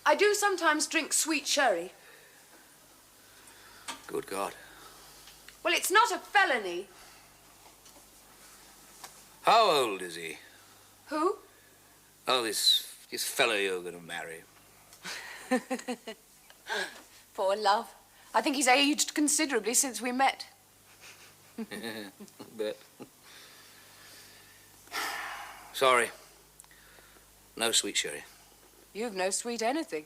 Speaker 2: I do sometimes drink sweet sherry.
Speaker 11: Good God.
Speaker 2: Well, it's not a felony.
Speaker 11: How old is he?
Speaker 2: Who?
Speaker 11: Oh, this fellow you're going to marry.
Speaker 2: Poor love. I think he's aged considerably since we met.
Speaker 11: Bet. Sorry. No sweet sherry.
Speaker 2: You've no sweet anything.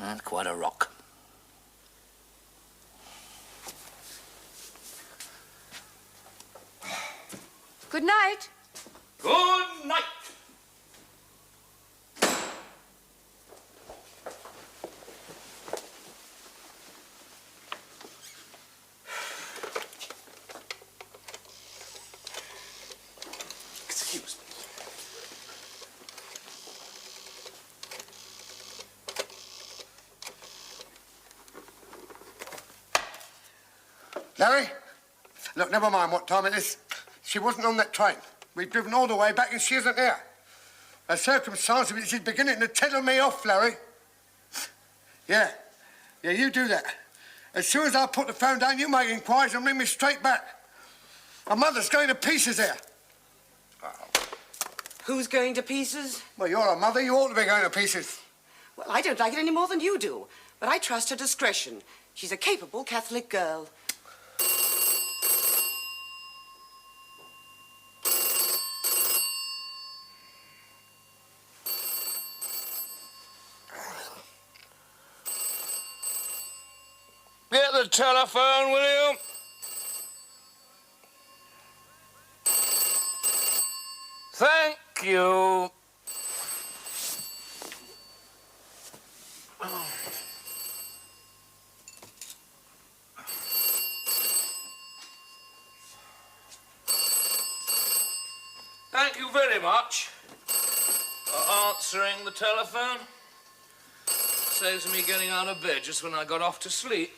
Speaker 11: And quite a rock.
Speaker 2: Good night.
Speaker 11: Good night. Excuse me.
Speaker 3: Larry, look, never mind what time it is. She wasn't on that train. We've driven all the way back and she isn't there. A circumstance which is beginning to tether me off, Larry. Yeah, you do that. As soon as I put the phone down, you make inquiries and bring me straight back. My mother's going to pieces here.
Speaker 7: Who's going to pieces?
Speaker 3: Well, you're a mother. You ought to be going to pieces.
Speaker 7: Well, I don't like it any more than you do, but I trust her discretion. She's a capable Catholic girl.
Speaker 11: Get the telephone, will you? Thank you. Thank you very much for answering the telephone. Saves me getting out of bed just when I got off to sleep.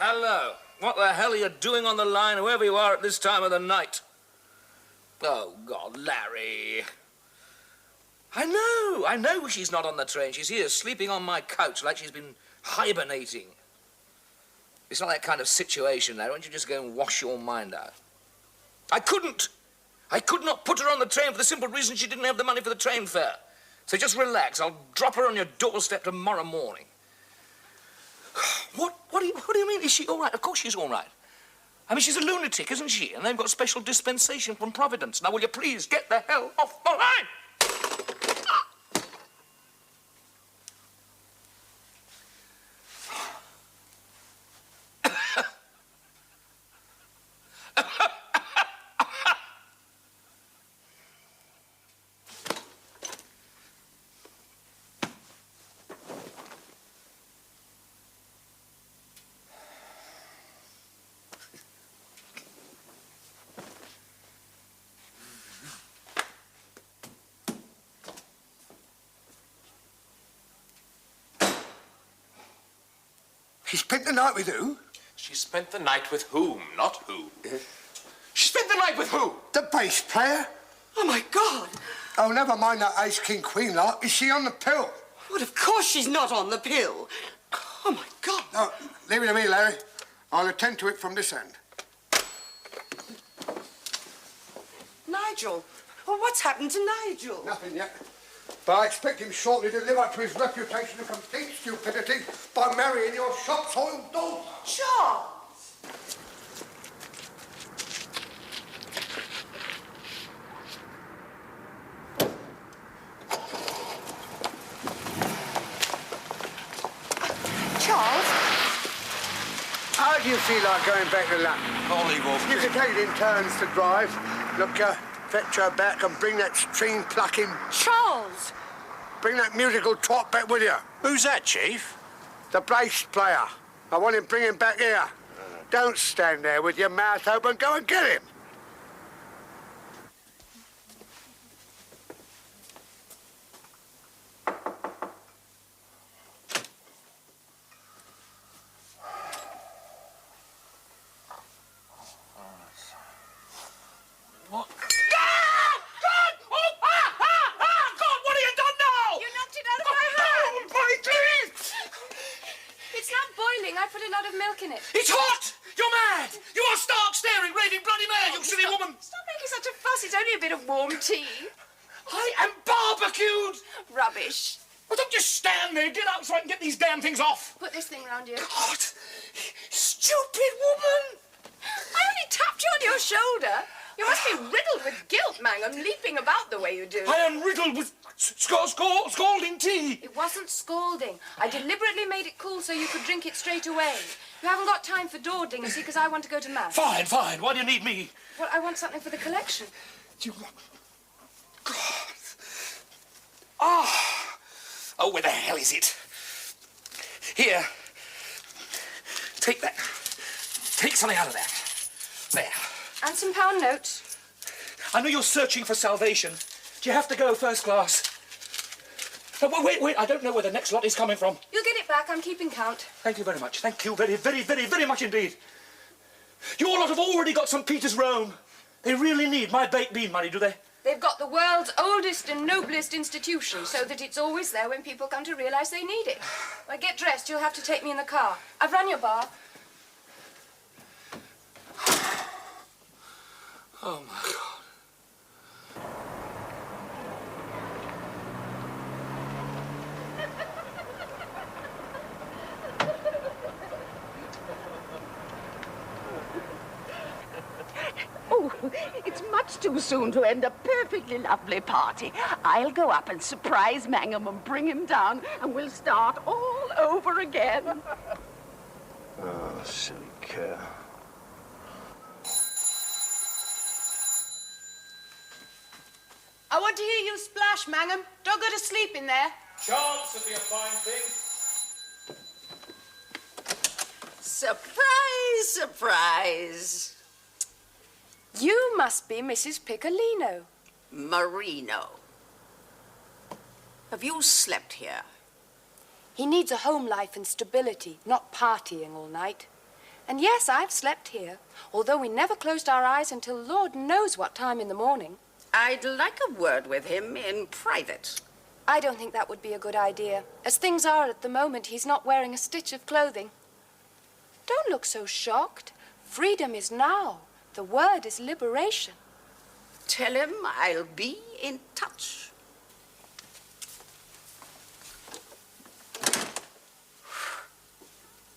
Speaker 11: Hello. What the hell are you doing on the line, whoever you are, at this time of the night? Oh, God, Larry. I know she's not on the train. She's here sleeping on my couch like she's been hibernating. It's not that kind of situation, Larry. Why don't you just go and wash your mind out? I couldn't. I could not put her on the train for the simple reason she didn't have the money for the train fare. So just relax. I'll drop her on your doorstep tomorrow morning. What do you mean? Is she all right? Of course she's all right. I mean, she's a lunatic, isn't she? And they've got special dispensation from Providence. Now, will you please get the hell off the line?
Speaker 3: She spent the night with who?
Speaker 1: She spent the night with whom, not who. She spent the night with who?
Speaker 3: The bass player.
Speaker 7: Oh, my God.
Speaker 3: Oh, never mind that ace, king, queen lot. Is she on the pill?
Speaker 7: Well, of course she's not on the pill. Oh, my God.
Speaker 3: No, leave it to me, Larry. I'll attend to it from this end.
Speaker 7: Nigel. Well, what's happened to Nigel?
Speaker 3: Nothing yet. But I expect him shortly to live up to his reputation of complete stupidity by marrying your shop-soiled daughter.
Speaker 7: Charles!
Speaker 3: Charles? How do you feel like going back to London?
Speaker 5: I'll leave off.
Speaker 3: You can take it in turns to drive. Look, fetch her back and bring that string-plucking...
Speaker 7: Charles!
Speaker 3: Bring that musical twat back with you.
Speaker 4: Who's that, Chief?
Speaker 3: The bass player. I want him bringing back here. Don't stand there with your mouth open. Go and get him.
Speaker 11: What? God, what have you done now?
Speaker 2: You knocked it out of my hand.
Speaker 11: My teeth!
Speaker 2: It's not boiling. I put a lot of milk in it.
Speaker 11: It's hot! You're mad! You are stark staring, raving bloody mad, you silly woman!
Speaker 2: Stop making such a fuss. It's only a bit of warm tea.
Speaker 11: I am barbecued!
Speaker 2: Rubbish.
Speaker 11: Well, don't just stand there. Get out so I can get these damn things off.
Speaker 2: Put this thing round you.
Speaker 11: God! Stupid woman!
Speaker 2: I only tapped you on your shoulder. You must be riddled with guilt, Mangham, leaping about the way you do.
Speaker 11: I am riddled with scalding tea.
Speaker 2: It wasn't scalding. I deliberately made it cool so you could drink it straight away. You haven't got time for dawdling, you see, because I want to go to Mass.
Speaker 11: Fine, fine. Why do you need me?
Speaker 2: Well, I want something for the collection.
Speaker 11: You... God. Ah. Oh, where the hell is it? Here. Take that. Take something out of that. There.
Speaker 2: And some pound notes.
Speaker 11: I know you're searching for salvation. Do you have to go first class? No, wait. I don't know where the next lot is coming from.
Speaker 2: You'll get it back. I'm keeping count.
Speaker 11: Thank you very much. Thank you very, very, very, very much indeed. Your lot have already got St. Peter's Rome. They really need my baked bean money, do they?
Speaker 2: They've got the world's oldest and noblest institution, so that it's always there when people come to realise they need it. Well, get dressed. You'll have to take me in the car. I've run your bar.
Speaker 11: Oh, my God.
Speaker 12: Oh, it's much too soon to end a perfectly lovely party. I'll go up and surprise Mangham and bring him down, and we'll start all over again.
Speaker 10: Oh, silly cur.
Speaker 2: I want to hear you splash, Mangham. Don't go to sleep in there.
Speaker 11: Chance would be a fine thing.
Speaker 7: Surprise, surprise.
Speaker 2: You must be Mrs. Piccolino.
Speaker 7: Marino. Have you slept here?
Speaker 2: He needs a home life and stability, not partying all night. And yes, I've slept here, although we never closed our eyes until Lord knows what time in the morning.
Speaker 7: I'd like a word with him in private.
Speaker 2: I don't think that would be a good idea. As things are at the moment, he's not wearing a stitch of clothing. Don't look so shocked. Freedom is now. The word is liberation.
Speaker 12: Tell him I'll be in touch.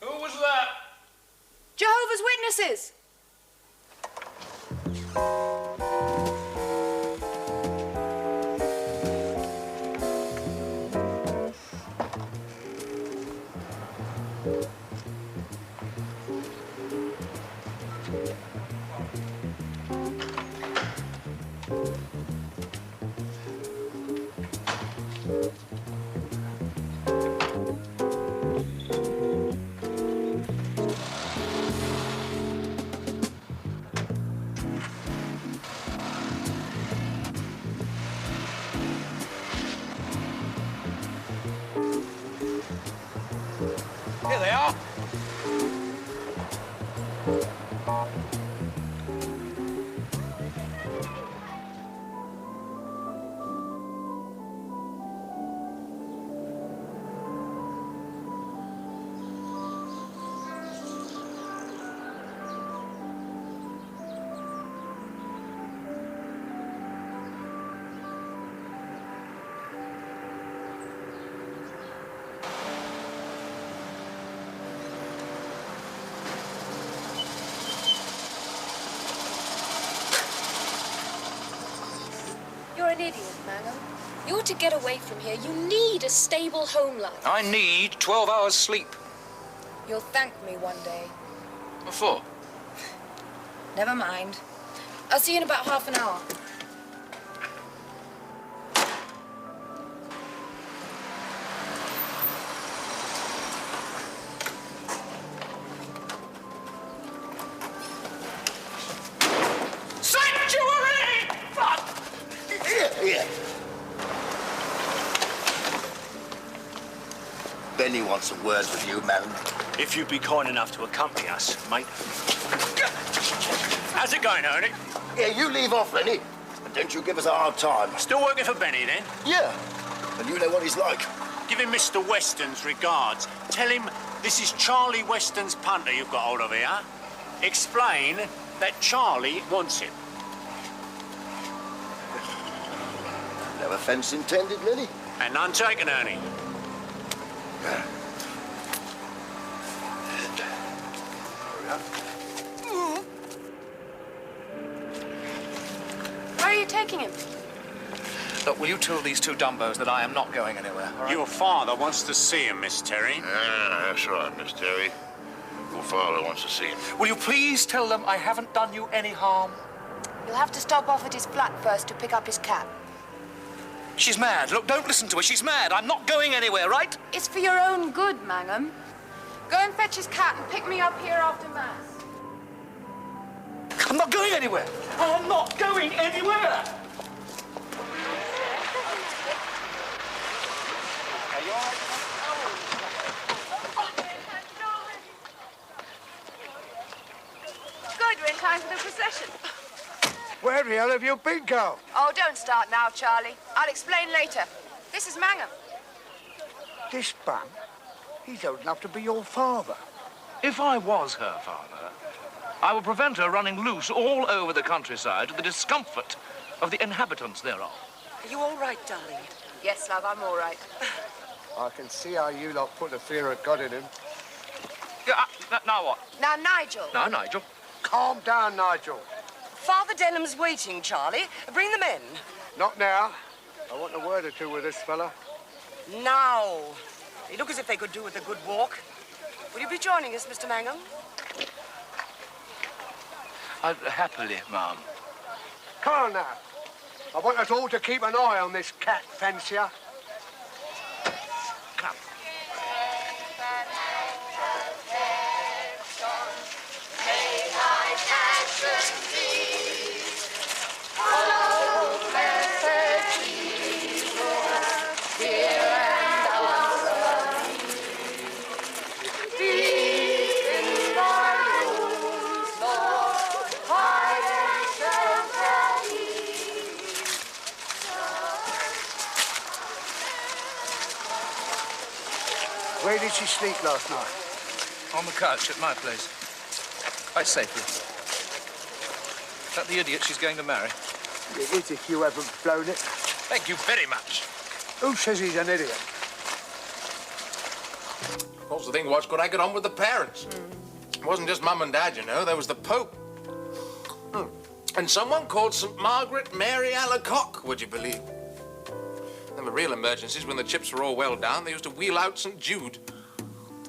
Speaker 11: Who was that?
Speaker 2: Jehovah's Witnesses!
Speaker 11: Here they are.
Speaker 15: You're an idiot, Mangham. You ought to get away from here. You need a stable home life.
Speaker 11: I need 12 hours sleep.
Speaker 15: You'll thank me one day.
Speaker 11: What for?
Speaker 15: Never mind. I'll see you in about half an hour.
Speaker 11: Sanctuary! Fuck!
Speaker 8: Here. Benny wants a word with you, madam.
Speaker 4: If you'd be kind enough to accompany us, mate. How's it going, Ernie?
Speaker 8: Yeah, you leave off, Lenny. And don't you give us a hard time.
Speaker 4: Still working for Benny, then?
Speaker 8: Yeah. And you know what he's like.
Speaker 4: Give him Mr. Weston's regards. Tell him this is Charlie Weston's punter you've got hold of here. Explain that Charlie wants him.
Speaker 8: No offence intended, Lenny.
Speaker 4: And none taken, Ernie.
Speaker 2: Where are you taking him?
Speaker 11: Look, will you tell these two dumbos that I am not going anywhere, all right?
Speaker 4: Your father wants to see him, Miss Terry.
Speaker 5: That's right, Miss Terry. Your father wants to see him.
Speaker 11: Will you please tell them I haven't done you any harm?
Speaker 2: You'll have to stop off at his flat first to pick up his cat.
Speaker 11: She's mad. Look, don't listen to her. She's mad. I'm not going anywhere, right?
Speaker 2: It's for your own good, Mangham. Go and fetch his cat and pick me up here after Mass.
Speaker 11: I'm not going anywhere. I'm not going anywhere.
Speaker 2: Good, we're in time for the procession.
Speaker 3: Where the hell have you been, girl?
Speaker 2: Oh, don't start now, Charlie. I'll explain later. This is Mangham.
Speaker 3: This bum? He's old enough to be your father.
Speaker 11: If I was her father, I would prevent her running loose all over the countryside to the discomfort of the inhabitants thereof.
Speaker 7: Are you all right, darling?
Speaker 2: Yes, love, I'm all right.
Speaker 3: I can see how you lot put the fear of God in him.
Speaker 11: Yeah, now what?
Speaker 2: Now, Nigel.
Speaker 11: Now, Nigel.
Speaker 3: Calm down, Nigel.
Speaker 7: Father Denham's waiting, Charlie. Bring them in.
Speaker 3: Not now. I want a word or two with this fella.
Speaker 7: Now. They look as if they could do with a good walk. Will you be joining us, Mr. Mangham?
Speaker 11: Happily, Ma'am.
Speaker 3: Come on now. I want us all to keep an eye on this cat fancier.
Speaker 11: Come.
Speaker 3: Where did she sleep last night?
Speaker 11: On the couch at my place. Quite safely. Is that the idiot she's going to marry?
Speaker 3: It is if you haven't blown it.
Speaker 11: Thank you very much.
Speaker 3: Who says he's an idiot?
Speaker 1: Of course, the thing was, could I get on with the parents? It wasn't just Mum and Dad, you know. There was the Pope. And someone called St. Margaret Mary Alacoque, would you believe? Then the real emergencies, when the chips were all well down, they used to wheel out St. Jude.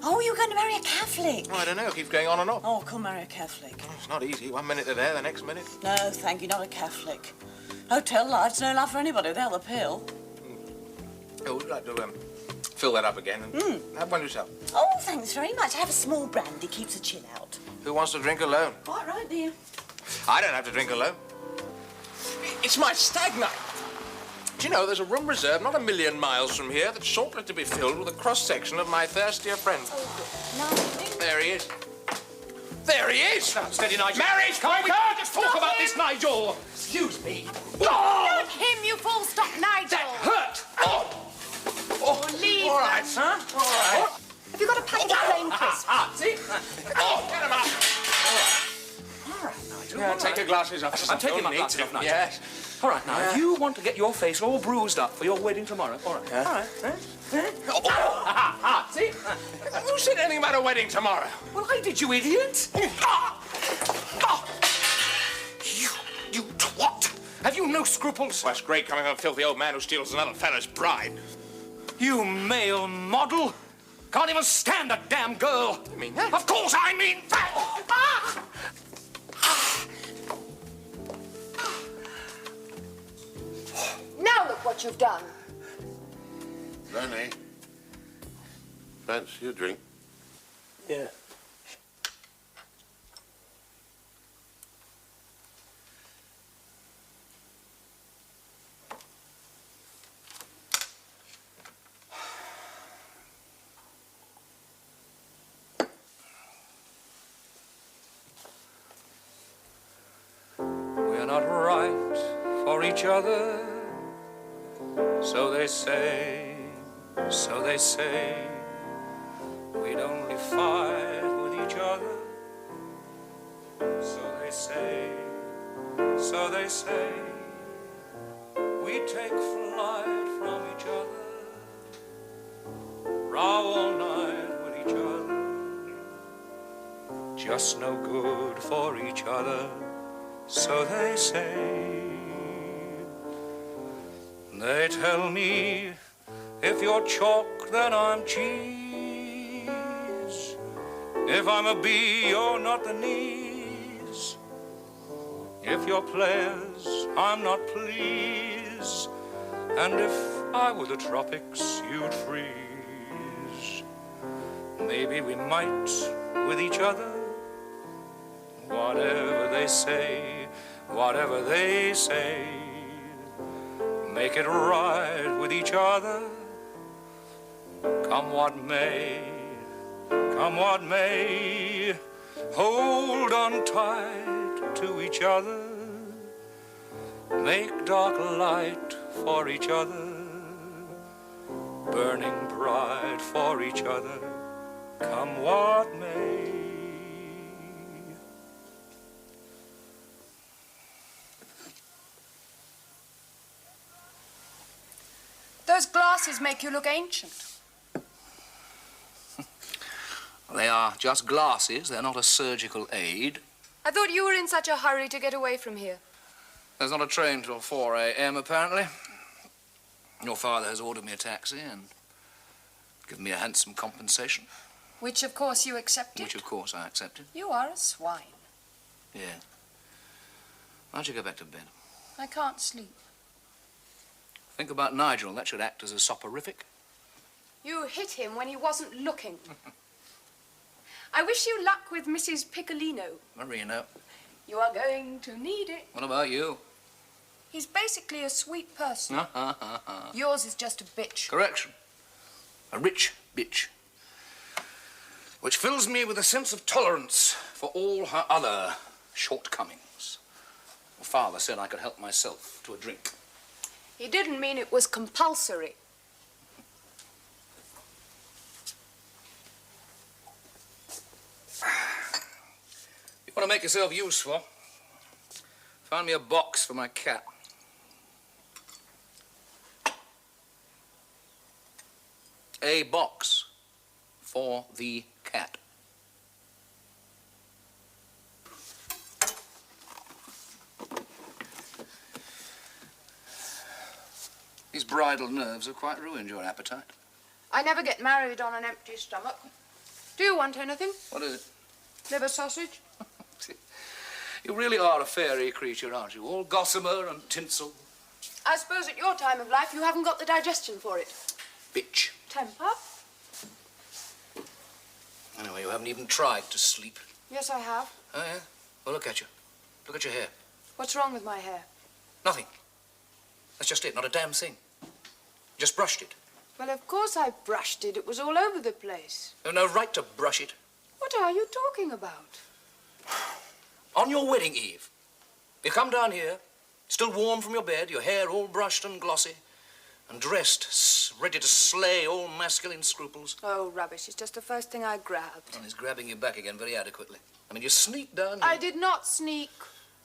Speaker 16: Oh, you're going to marry a Catholic?
Speaker 1: Oh, I don't know. It keeps going on and off.
Speaker 16: Oh, come marry a Catholic.
Speaker 1: It's not easy. 1 minute they're there, the next minute.
Speaker 16: No, thank you, not a Catholic. Hotel life's no love for anybody. They'll the pill.
Speaker 1: Oh, would you like to fill that up again and have one yourself?
Speaker 16: Oh, thanks very much. Have a small brandy. Keeps the chill out.
Speaker 1: Who wants to drink alone?
Speaker 16: Quite right, dear.
Speaker 1: I don't have to drink alone. It's my stag night. Do you know, there's a room reserved not a million miles from here that's shortly to be filled with a cross-section of my thirstier friends.
Speaker 16: Nothing.
Speaker 1: There he is. There he is!
Speaker 11: Steady, Nigel.
Speaker 1: Marriage!
Speaker 11: We can't just talk about this, Nigel! Excuse me.
Speaker 2: Not him, you full-stop Nigel!
Speaker 11: That hurt!
Speaker 2: Leave
Speaker 1: All
Speaker 2: them.
Speaker 1: right, son. All right.
Speaker 2: Have you got a packet of plain crisps?
Speaker 11: See?
Speaker 1: Get him up.
Speaker 11: All right, Nigel.
Speaker 1: Yeah, take your glasses off.
Speaker 11: I'm taking my glasses off, Nigel.
Speaker 1: Yes.
Speaker 11: All right, now, if you want to get your face all bruised up for your wedding tomorrow, all right.
Speaker 1: Yeah.
Speaker 11: All right. See?
Speaker 1: Who said anything about a wedding tomorrow?
Speaker 11: Well, I did, you idiot. You twat. Have you no scruples?
Speaker 1: Well, it's great coming from a filthy old man who steals another fella's bride.
Speaker 11: You male model. Can't even stand a damn girl.
Speaker 1: You mean that?
Speaker 11: Of course I mean that.
Speaker 2: Now look what you've done.
Speaker 6: Rennie, fancy a drink?
Speaker 3: Yeah.
Speaker 11: We're not right for each other. So they say, so they say, we'd only fight with each other. So they say, so they say, we'd take flight from each other, row all night with each other, just no good for each other. So they say. They tell me, if you're chalk, then I'm cheese. If I'm a bee, you're not the knees. If you're players, I'm not please. And if I were the tropics, you'd freeze. Maybe we might with each other. Whatever they say, whatever they say, make it right with each other. Come what may, come what may, hold on tight to each other. Make dark light for each other, burning bright for each other. Come what may.
Speaker 2: Those glasses make you look ancient.
Speaker 11: They are just glasses. They're not a surgical aid.
Speaker 2: I thought you were in such a hurry to get away from here.
Speaker 11: There's not a train till 4 a.m., apparently. Your father has ordered me a taxi and given me a handsome compensation.
Speaker 2: Which, of course, you accepted.
Speaker 11: Which, of course, I accepted.
Speaker 2: You are a swine.
Speaker 11: Yeah. Why don't you go back to bed?
Speaker 2: I can't sleep.
Speaker 11: Think about Nigel. That should act as a soporific.
Speaker 2: You hit him when he wasn't looking. I wish you luck with Mrs. Piccolino.
Speaker 11: Marino.
Speaker 2: You are going to need it.
Speaker 11: What about you?
Speaker 2: He's basically a sweet person. Yours is just a bitch.
Speaker 11: Correction. A rich bitch. Which fills me with a sense of tolerance for all her other shortcomings. Your father said I could help myself to a drink.
Speaker 2: He didn't mean it was compulsory.
Speaker 11: Want to make yourself useful? Find me a box for my cat. A box for the cat. These bridal nerves have quite ruined your appetite.
Speaker 2: I never get married on an empty stomach. Do you want anything?
Speaker 11: What is it?
Speaker 2: Liver sausage?
Speaker 11: You really are a fairy creature, aren't you? All gossamer and tinsel.
Speaker 2: I suppose at your time of life you haven't got the digestion for it.
Speaker 11: Bitch.
Speaker 2: Temper?
Speaker 11: Anyway, you haven't even tried to sleep.
Speaker 2: Yes, I have.
Speaker 11: Oh, yeah? Well, look at you. Look at your hair.
Speaker 2: What's wrong with my hair?
Speaker 11: Nothing. That's just it, not a damn thing. Just brushed it.
Speaker 2: Well, of course I brushed it. It was all over the place.
Speaker 11: You have no right to brush it.
Speaker 2: What are you talking about?
Speaker 11: On your wedding eve, you come down here, still warm from your bed, your hair all brushed and glossy, and dressed, ready to slay all masculine scruples.
Speaker 2: Oh, rubbish. It's just the first thing I grabbed.
Speaker 11: And he's grabbing you back again very adequately. I mean, you sneaked down here.
Speaker 2: I did not sneak.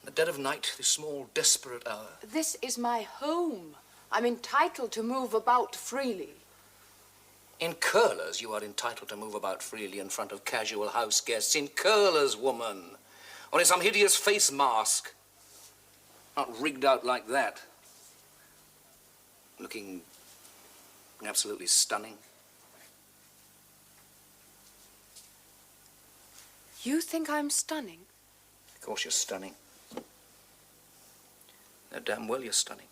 Speaker 11: In the dead of night, this small, desperate hour.
Speaker 2: This is my home. I'm entitled to move about freely.
Speaker 11: In curlers, you are entitled to move about freely in front of casual house guests. In curlers, woman. Or in some hideous face mask. Not rigged out like that. Looking absolutely stunning.
Speaker 2: You think I'm stunning?
Speaker 11: Of course you're stunning. No, damn well you're stunning.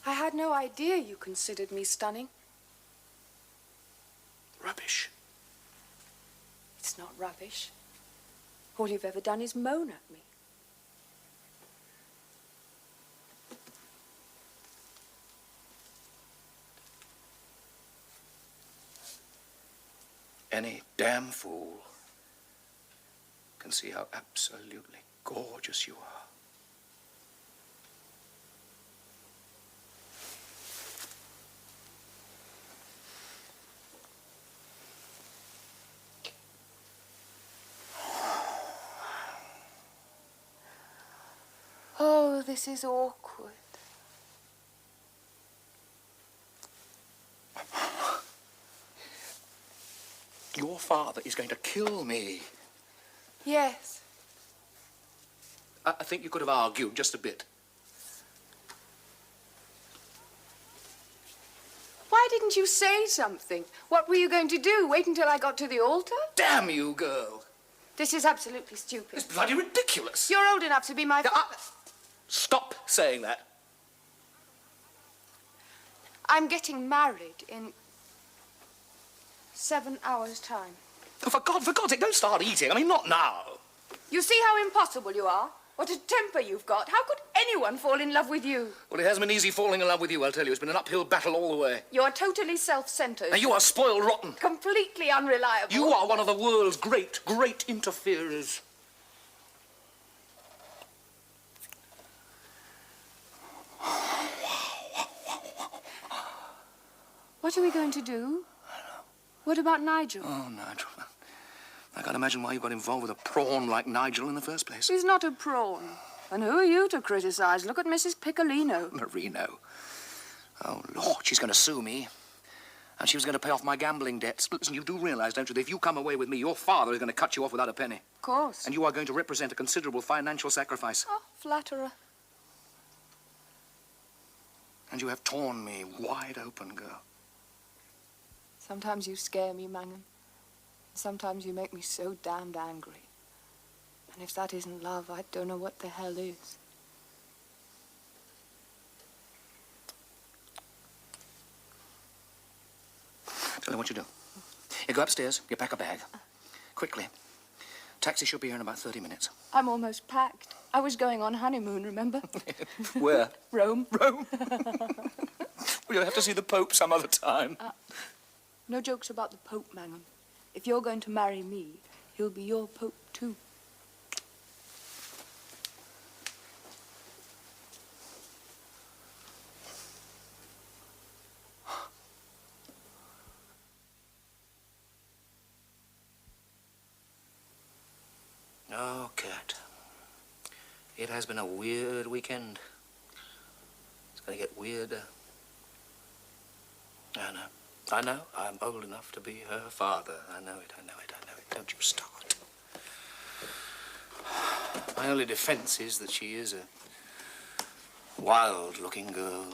Speaker 2: I had no idea you considered me stunning.
Speaker 11: Rubbish.
Speaker 2: It's not rubbish. All you've ever done is moan at me.
Speaker 11: Any damn fool can see how absolutely gorgeous you are.
Speaker 2: Oh, this is awkward.
Speaker 11: Your father is going to kill me.
Speaker 2: Yes.
Speaker 11: I think you could have argued just a bit.
Speaker 2: Why didn't you say something? What were you going to do? Wait until I got to the altar?
Speaker 11: Damn you, girl.
Speaker 2: This is absolutely stupid.
Speaker 11: It's bloody ridiculous.
Speaker 2: You're old enough to be my father.
Speaker 11: Stop saying that.
Speaker 2: I'm getting married in 7 hours' time.
Speaker 11: Oh, for God's sake, don't start eating. I mean, not now.
Speaker 2: You see how impossible you are? What a temper you've got. How could anyone fall in love with you?
Speaker 11: Well, it hasn't been easy falling in love with you, I'll tell you. It's been an uphill battle all the way.
Speaker 2: You're totally self-centered.
Speaker 11: And you are spoiled rotten.
Speaker 2: Completely unreliable.
Speaker 11: You are one of the world's great interferers.
Speaker 2: What are we going to do? What about Nigel?
Speaker 11: Oh, Nigel. I can't imagine why you got involved with a prawn like Nigel in the first place.
Speaker 2: He's not a prawn. And who are you to criticize? Look at Mrs. Piccolino.
Speaker 11: Marino. Oh, Lord, she's going to sue me. And she was going to pay off my gambling debts. But listen, you do realize, don't you, that if you come away with me, your father is going to cut you off without a penny.
Speaker 2: Of course.
Speaker 11: And you are going to represent a considerable financial sacrifice.
Speaker 2: Oh, flatterer.
Speaker 11: And you have torn me wide open, girl.
Speaker 2: Sometimes you scare me, Mangham. Sometimes you make me so damned angry. And if that isn't love, I don't know what the hell is.
Speaker 11: Tell me what you do. You go upstairs, you pack a bag. Quickly. Taxi should be here in about 30 minutes.
Speaker 2: I'm almost packed. I was going on honeymoon, remember?
Speaker 11: Where?
Speaker 2: Rome.
Speaker 11: Rome? We'll have to see the Pope some other time.
Speaker 2: No jokes about the Pope, Mangham. If you're going to marry me, he'll be your Pope, too.
Speaker 11: It has been a weird weekend. It's going to get weirder. I know. I know. I'm old enough to be her father. I know it, I know it, I know it. Don't you start. My only defense is that she is a wild-looking girl.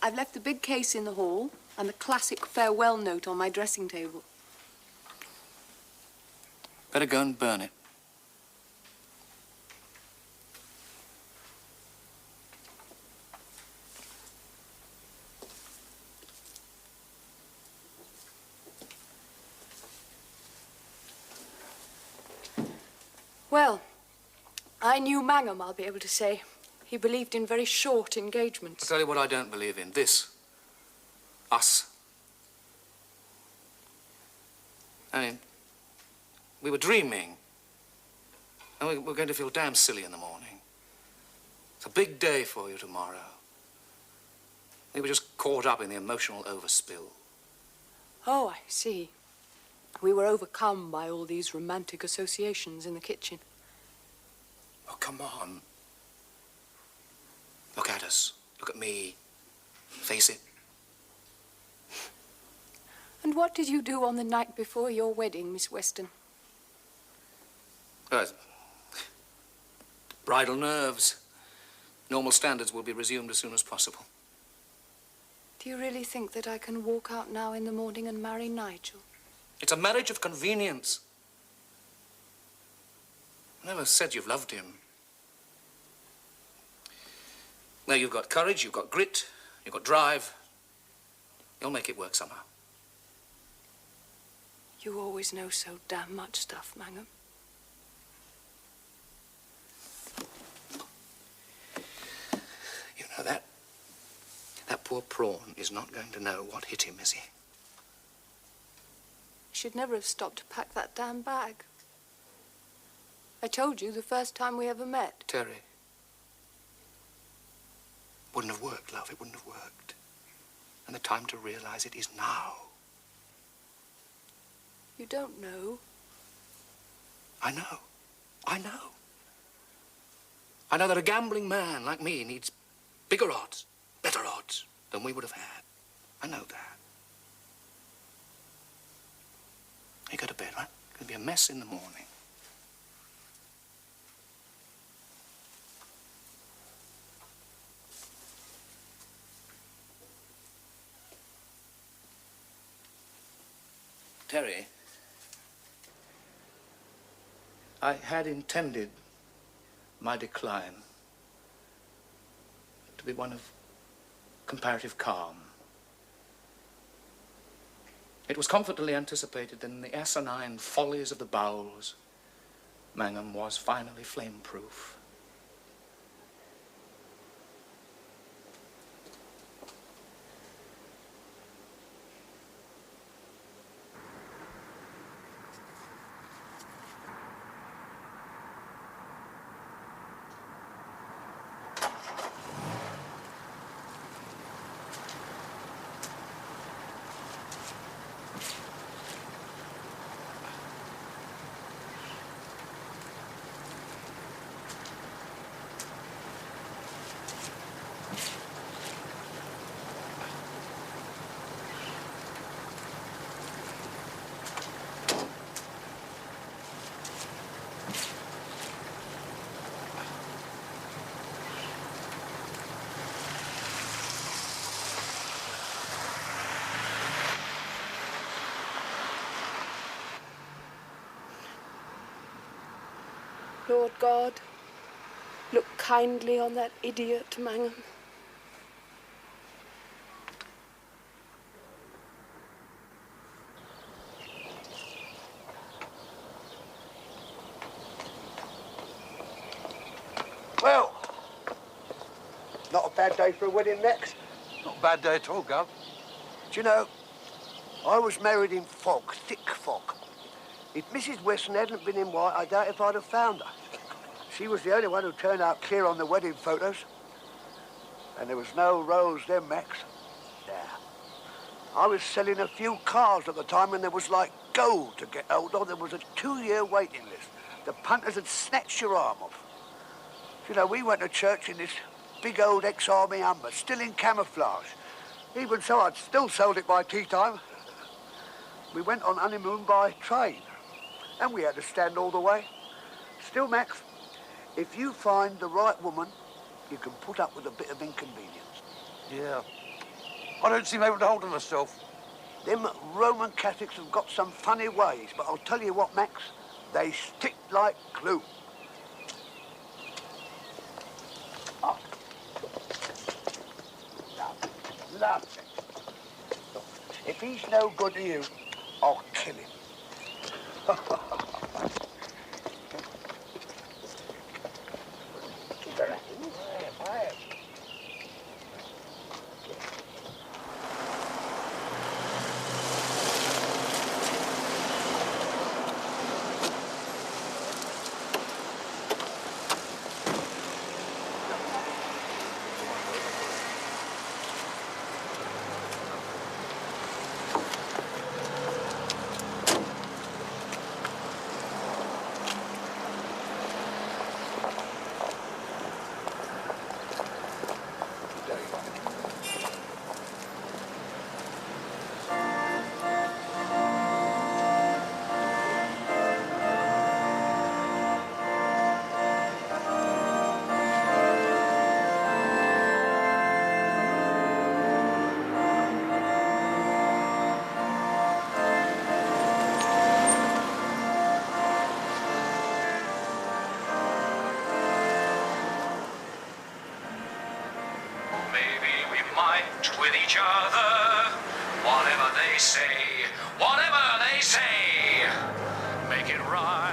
Speaker 2: I've left the big case in the hall and the classic farewell note on my dressing table.
Speaker 11: Better go and burn it.
Speaker 2: Well, I knew Mangham, I'll be able to say. He believed in very short engagements.
Speaker 11: I'll tell you what I don't believe in. This. Us. I mean, we were dreaming. And we're going to feel damn silly in the morning. It's a big day for you tomorrow. We were just caught up in the emotional overspill.
Speaker 2: Oh, I see. We were overcome by all these romantic associations in the kitchen.
Speaker 11: Oh, come on. Look at us. Look at me. Face it.
Speaker 2: And what did you do on the night before your wedding, Miss Weston?
Speaker 11: Bridal nerves. Normal standards will be resumed as soon as possible.
Speaker 2: Do you really think that I can walk out now in the morning and marry Nigel?
Speaker 11: It's a marriage of convenience. I never said you've loved him. Now, you've got courage, you've got grit, you've got drive. You'll make it work somehow.
Speaker 2: You always know so damn much stuff, Mangham.
Speaker 11: You know that? That poor prawn is not going to know what hit him, is he?
Speaker 2: You should never have stopped to pack that damn bag. I told you the first time we ever met.
Speaker 11: Terry. Wouldn't have worked, love. It wouldn't have worked. And the time to realize it is now.
Speaker 2: You don't know.
Speaker 11: I know. I know. I know that a gambling man like me needs bigger odds, better odds than we would have had. I know that. You go to bed, right? It's going to be a mess in the morning. Terry, I had intended my decline to be one of comparative calm. It was confidently anticipated that in the asinine follies of the bowels, Mangham was finally flame-proof.
Speaker 2: Lord God, look kindly on that idiot, Mangham.
Speaker 3: Well, not a bad day for a wedding next.
Speaker 5: Not a bad day at all, Gov.
Speaker 3: Do you know, I was married in fog, thick fog. If Mrs. Weston hadn't been in white, I doubt if I'd have found her. She was the only one who turned out clear on the wedding photos. And there was no rose then, Max. Yeah. I was selling a few cars at the time and there was like gold to get hold of. There was a 2-year waiting list. The punters had snatched your arm off. You know, we went to church in this big old ex-army Hummer, still in camouflage. Even so, I'd still sold it by tea time. We went on honeymoon by train, and we had to stand all the way. Still, Max, if you find the right woman, you can put up with a bit of inconvenience.
Speaker 5: Yeah. I don't seem able to hold on myself.
Speaker 3: Them Roman Catholics have got some funny ways, but I'll tell you what, Max, they stick like glue. Oh. Lovely. If he's no good to you, I'll kill him.
Speaker 11: With each other, whatever they say, make it right.